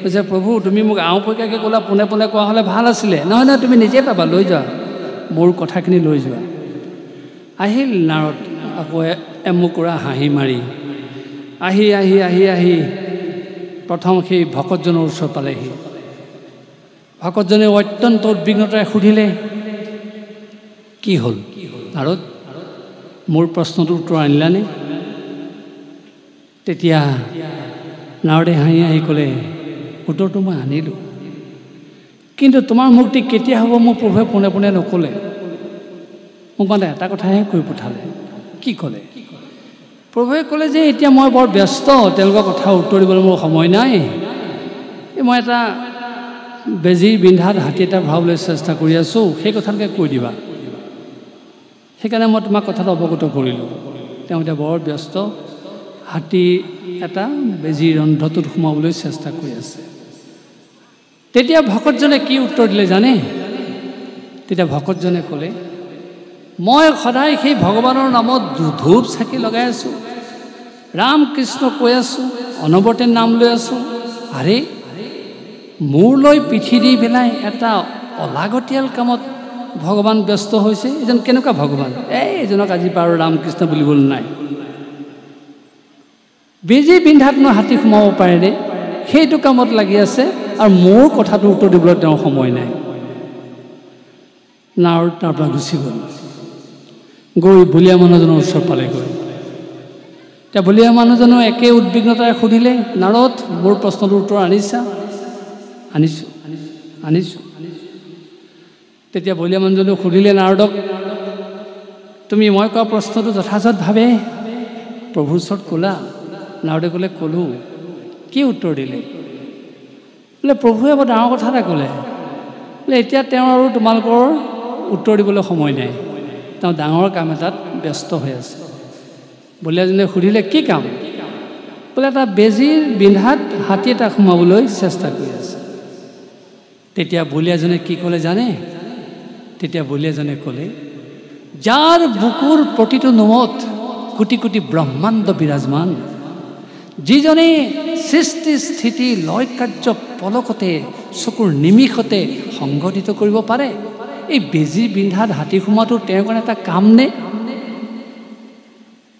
কৈছে প্ৰভু তুমি মোক আওপকীয়াকৈ ক'লা পোনে পোনে কোৱা হ'লে ভাল আছিলে নহয় নহয় তুমি নিজে পাবা লৈ যোৱা মোৰ কথাখিনি লৈ যোৱা আহিল নাৰদ আকৌ এমুকুৰা হাঁহি মাৰি আহি আহি আহি আহি প্ৰথম সেই ভকতজনৰ ওচৰ পালেহি ভকতজনে অত্যন্ত উদ্বিগ্নতাৰে সুধিলে কি হ'ল নাৰদ মোৰ প্ৰশ্নটোৰ উত্তৰ আনিলানে তেতিয়া নাৰদে হাঁহি হাঁহি ক'লে উত্তৰটো মই আনিলোঁ কিন্তু তোমাৰ মুক্তি কেতিয়া হ'ব মোক প্ৰভুৱে পোনে পোনে নক'লে মোক মানে এটা কথাহে কৈ পঠালে কি ক'লে প্ৰভুৱে ক'লে যে এতিয়া মই বৰ ব্যস্ত তেওঁলোকৰ কথা উত্তৰ দিবলৈ মোৰ সময় নাই মই এটা বেজীৰ বিন্ধাত হাতী এটা ভৰাবলৈ চেষ্টা কৰি আছোঁ সেই কথাটোকে কৈ দিবা সেইকাৰণে মই তোমাক কথাটো অৱগত কৰিলোঁ তেওঁ এতিয়া বৰ ব্যস্ত হাতী এটা বেজীৰ ৰন্ধ্ৰটোত সোমাবলৈ চেষ্টা কৰি আছে তেতিয়া ভকতজনে কি উত্তৰ দিলে জানে তেতিয়া ভকতজনে ক'লে মই সদায় সেই ভগৱানৰ নামত ধূপ চাকি লগাই আছোঁ ৰাম কৃষ্ণ কৈ আছোঁ অনবৰতে নাম লৈ আছোঁ আৰে মূৰলৈ পিঠি দি পেলাই এটা অলাগতিয়াল কামত ভগৱান ব্যস্ত হৈছে এজন কেনেকুৱা ভগৱান এইজনক আজি বাৰু ৰামকৃষ্ণ বুলিবলৈ নাই বেজী বিন্ধাত মই হাতী সোমাব পাৰেনে সেইটো কামত লাগি আছে আৰু মোৰ কথাটো উত্তৰ দিবলৈ তেওঁৰ সময় নাই নাৰদ তাৰ পৰা গুচি গ'ল গৈ বলিয়া মানুহজনৰ ওচৰ পালেগৈ এতিয়া বলিয়া মানুহজনেও একে উদ্বিগ্নতাৰে সুধিলে নাৰদ মোৰ প্ৰশ্নটোৰ উত্তৰ আনিছা আনিছোঁ আনিছোঁ তেতিয়া বলিয়া মানুহজনেও সুধিলে নাৰদক তুমি মই কোৱা প্ৰশ্নটো যথাযথভাৱে প্ৰভুৰ ওচৰত ক'লা নাৰদে ক'লে ক'লোঁ কি উত্তৰ দিলে বোলে প্ৰভুৱে বৰ ডাঙৰ কথা এটা ক'লে বোলে এতিয়া তেওঁ আৰু তোমালোকৰ উত্তৰ দিবলৈ সময় নাই তেওঁ ডাঙৰ কাম এটাত ব্যস্ত হৈ আছে বলিয়াজনে সুধিলে কি কাম বোলে এটা বেজীৰ বিন্ধাত হাতী এটা সোমাবলৈ চেষ্টা কৰি আছে তেতিয়া বলিয়াজনে কি ক'লে জানে তেতিয়া বলিয়াজনে ক'লে যাৰ বুকুৰ প্ৰতিটো নোমত কোটি কোটি ব্ৰহ্মাণ্ড বিৰাজমান যিজনে সৃষ্টি স্থিতি লয় কাৰ্য পলকতে চকুৰ নিমিষতে সংঘটিত কৰিব পাৰে এই বেজী বিন্ধাত হাতী সোমোৱাটো তেওঁৰ কাৰণে এটা কাম নে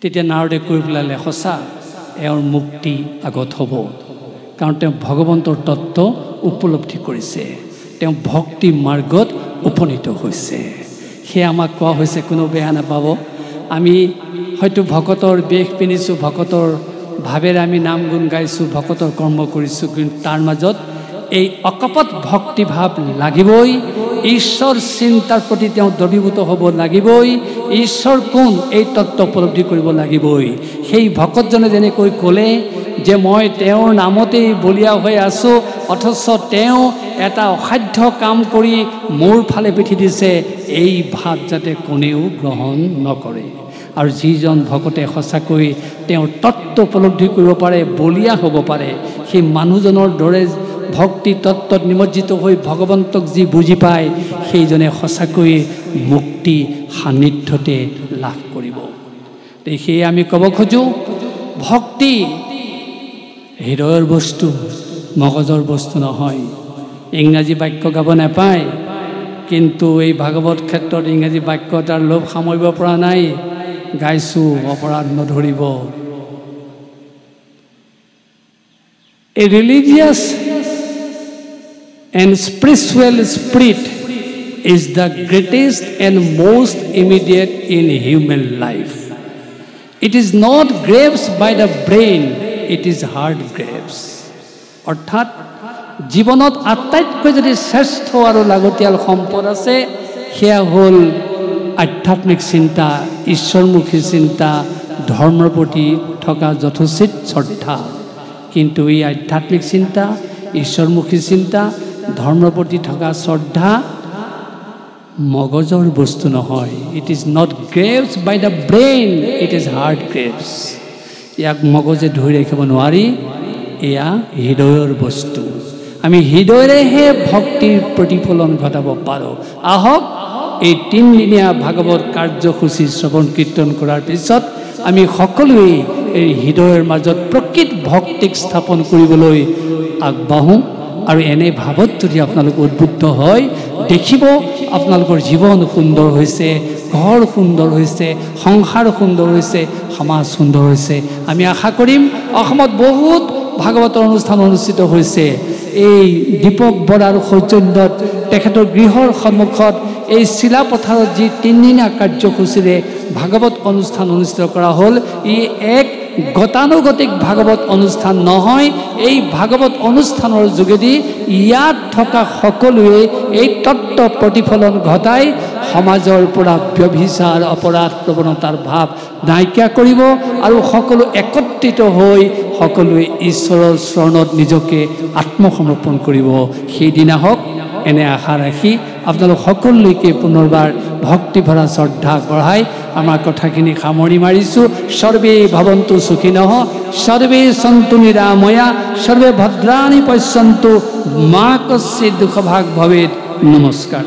তেতিয়া নাৰদে কৈ পেলালে সঁচা এওঁৰ মুক্তি আগত হ'ব কাৰণ তেওঁ ভগৱন্তৰ তত্ত্ব উপলব্ধি কৰিছে তেওঁ ভক্তি মাৰ্গত উপনীত হৈছে সেয়া আমাক কোৱা হৈছে কোনো বেয়া নাপাব আমি হয়তো ভকতৰ বেশ পিন্ধিছোঁ ভকতৰ ভাৱেৰে আমি নাম গুণ গাইছোঁ ভকতৰ কৰ্ম কৰিছোঁ কিন্তু তাৰ মাজত এই অকপট ভক্তিভাৱ লাগিবই ঈশ্বৰ চিন্তাৰ প্ৰতি তেওঁ দ্ৰৱীভূত হ'ব লাগিবই ঈশ্বৰ কোন এই তত্ত্ব উপলব্ধি কৰিব লাগিবই সেই ভকতজনে যেনেকৈ ক'লে যে মই তেওঁৰ নামতেই বলিয়া হৈ আছোঁ অথচ তেওঁ এটা অসাধ্য কাম কৰি মোৰ ফালে পিঠি দিছে এই ভাৱ যাতে কোনেও গ্ৰহণ নকৰে আৰু যিজন ভকতে সঁচাকৈ তেওঁৰ তত্ত্ব উপলব্ধি কৰিব পাৰে বলিয়া হ'ব পাৰে সেই মানুহজনৰ দৰে ভক্তি তত্ত্বত নিমজ্জিত হৈ ভগৱন্তক যি বুজি পায় সেইজনে সঁচাকৈয়ে মুক্তি সান্নিধ্যতে লাভ কৰিব সেয়ে আমি ক'ব খোজোঁ ভক্তি হৃদয়ৰ বস্তু মগজৰ বস্তু নহয় ইংৰাজী বাক্য গাব নাপায় কিন্তু এই ভাগৱত ক্ষেত্ৰত ইংৰাজী বাক্য তাৰ লোভ সামৰিব পৰা নাই গাইছোঁ অপৰাধ নধৰিব A religious and spiritual spirit is the greatest and most immediate in human life. It is not grapes by the brain, it is hard grapes. অৰ্থাৎ জীৱনত আটাইতকৈ যদি শ্ৰেষ্ঠ আৰু লাগতিয়াল সম্পদ আছে সেয়া হ'ল আধ্যাত্মিক চিন্তা, ঈশ্বৰমুখী চিন্তা, ধৰ্মৰ প্ৰতি থকা যথোচিত শ্ৰদ্ধা। কিন্তু এই আধ্যাত্মিক চিন্তা, ঈশ্বৰমুখী চিন্তা, ধৰ্মৰ প্ৰতি থকা শ্ৰদ্ধা মগজৰ বস্তু নহয়। It is not grabs by the brain, it is heart grabs. ইয়াক মগজে ধৰি ৰাখিব নোৱাৰি, এয়া হৃদয়ৰ বস্তু। আমি হৃদয়েৰেহে ভক্তিৰ প্ৰতিফলন ঘটাব পাৰোঁ। আহক এই 3 দিনীয়া ভাগৱত কাৰ্যসূচী শ্ৰৱণ কীৰ্তন কৰাৰ পিছত আমি সকলোৱে এই হৃদয়ৰ মাজত প্ৰকৃত ভক্তিক স্থাপন কৰিবলৈ আগবাঢ়োঁ। আৰু এনে ভাৱত যদি আপোনালোক উদ্বুদ্ধ হয়, দেখিব আপোনালোকৰ জীৱন সুন্দৰ হৈছে, ঘৰ সুন্দৰ হৈছে, সংসাৰ সুন্দৰ হৈছে, সমাজ সুন্দৰ হৈছে। আমি আশা কৰিম অসমত বহুত ভাগৱতৰ অনুষ্ঠান অনুষ্ঠিত হৈছে। এই দীপক বৰাৰ সৌজন্যত তেখেতৰ গৃহৰ সন্মুখত এই চিলাপথাৰত যি 3 দিনীয়া কাৰ্যসূচীৰে ভাগৱত অনুষ্ঠান অনুষ্ঠিত কৰা হ'ল, ই এক গতানুগতিক ভাগৱত অনুষ্ঠান নহয়। এই ভাগৱত অনুষ্ঠানৰ যোগেদি ইয়াত থকা সকলোৱে এই তত্ত্ব প্ৰতিফলন ঘটাই সমাজৰ পৰা ব্যভিচাৰ, অপৰাধ, প্ৰৱণতাৰ ভাৱ নাইকিয়া কৰিব আৰু সকলো একত্ৰিত হৈ সকলোৱে ঈশ্বৰৰ চৰণত নিজকে আত্মসমৰ্পণ কৰিব। সেইদিনা হওক, এনে আশা ৰাখি আপোনালোক সকলোলৈকে পুনৰবাৰ ভক্তি ভৰা শ্ৰদ্ধা বঢ়াই আমাৰ কথাখিনি সামৰি মাৰিছোঁ। সৰ্বে ভৱন্তু সুখিনঃ, সৰ্বে সন্তু নিৰাময়া, সৰ্বে ভদ্ৰাণি পশ্যন্তু, মা কস্যচিৎ দুঃখভাগ ভৱেৎ। নমস্কাৰ।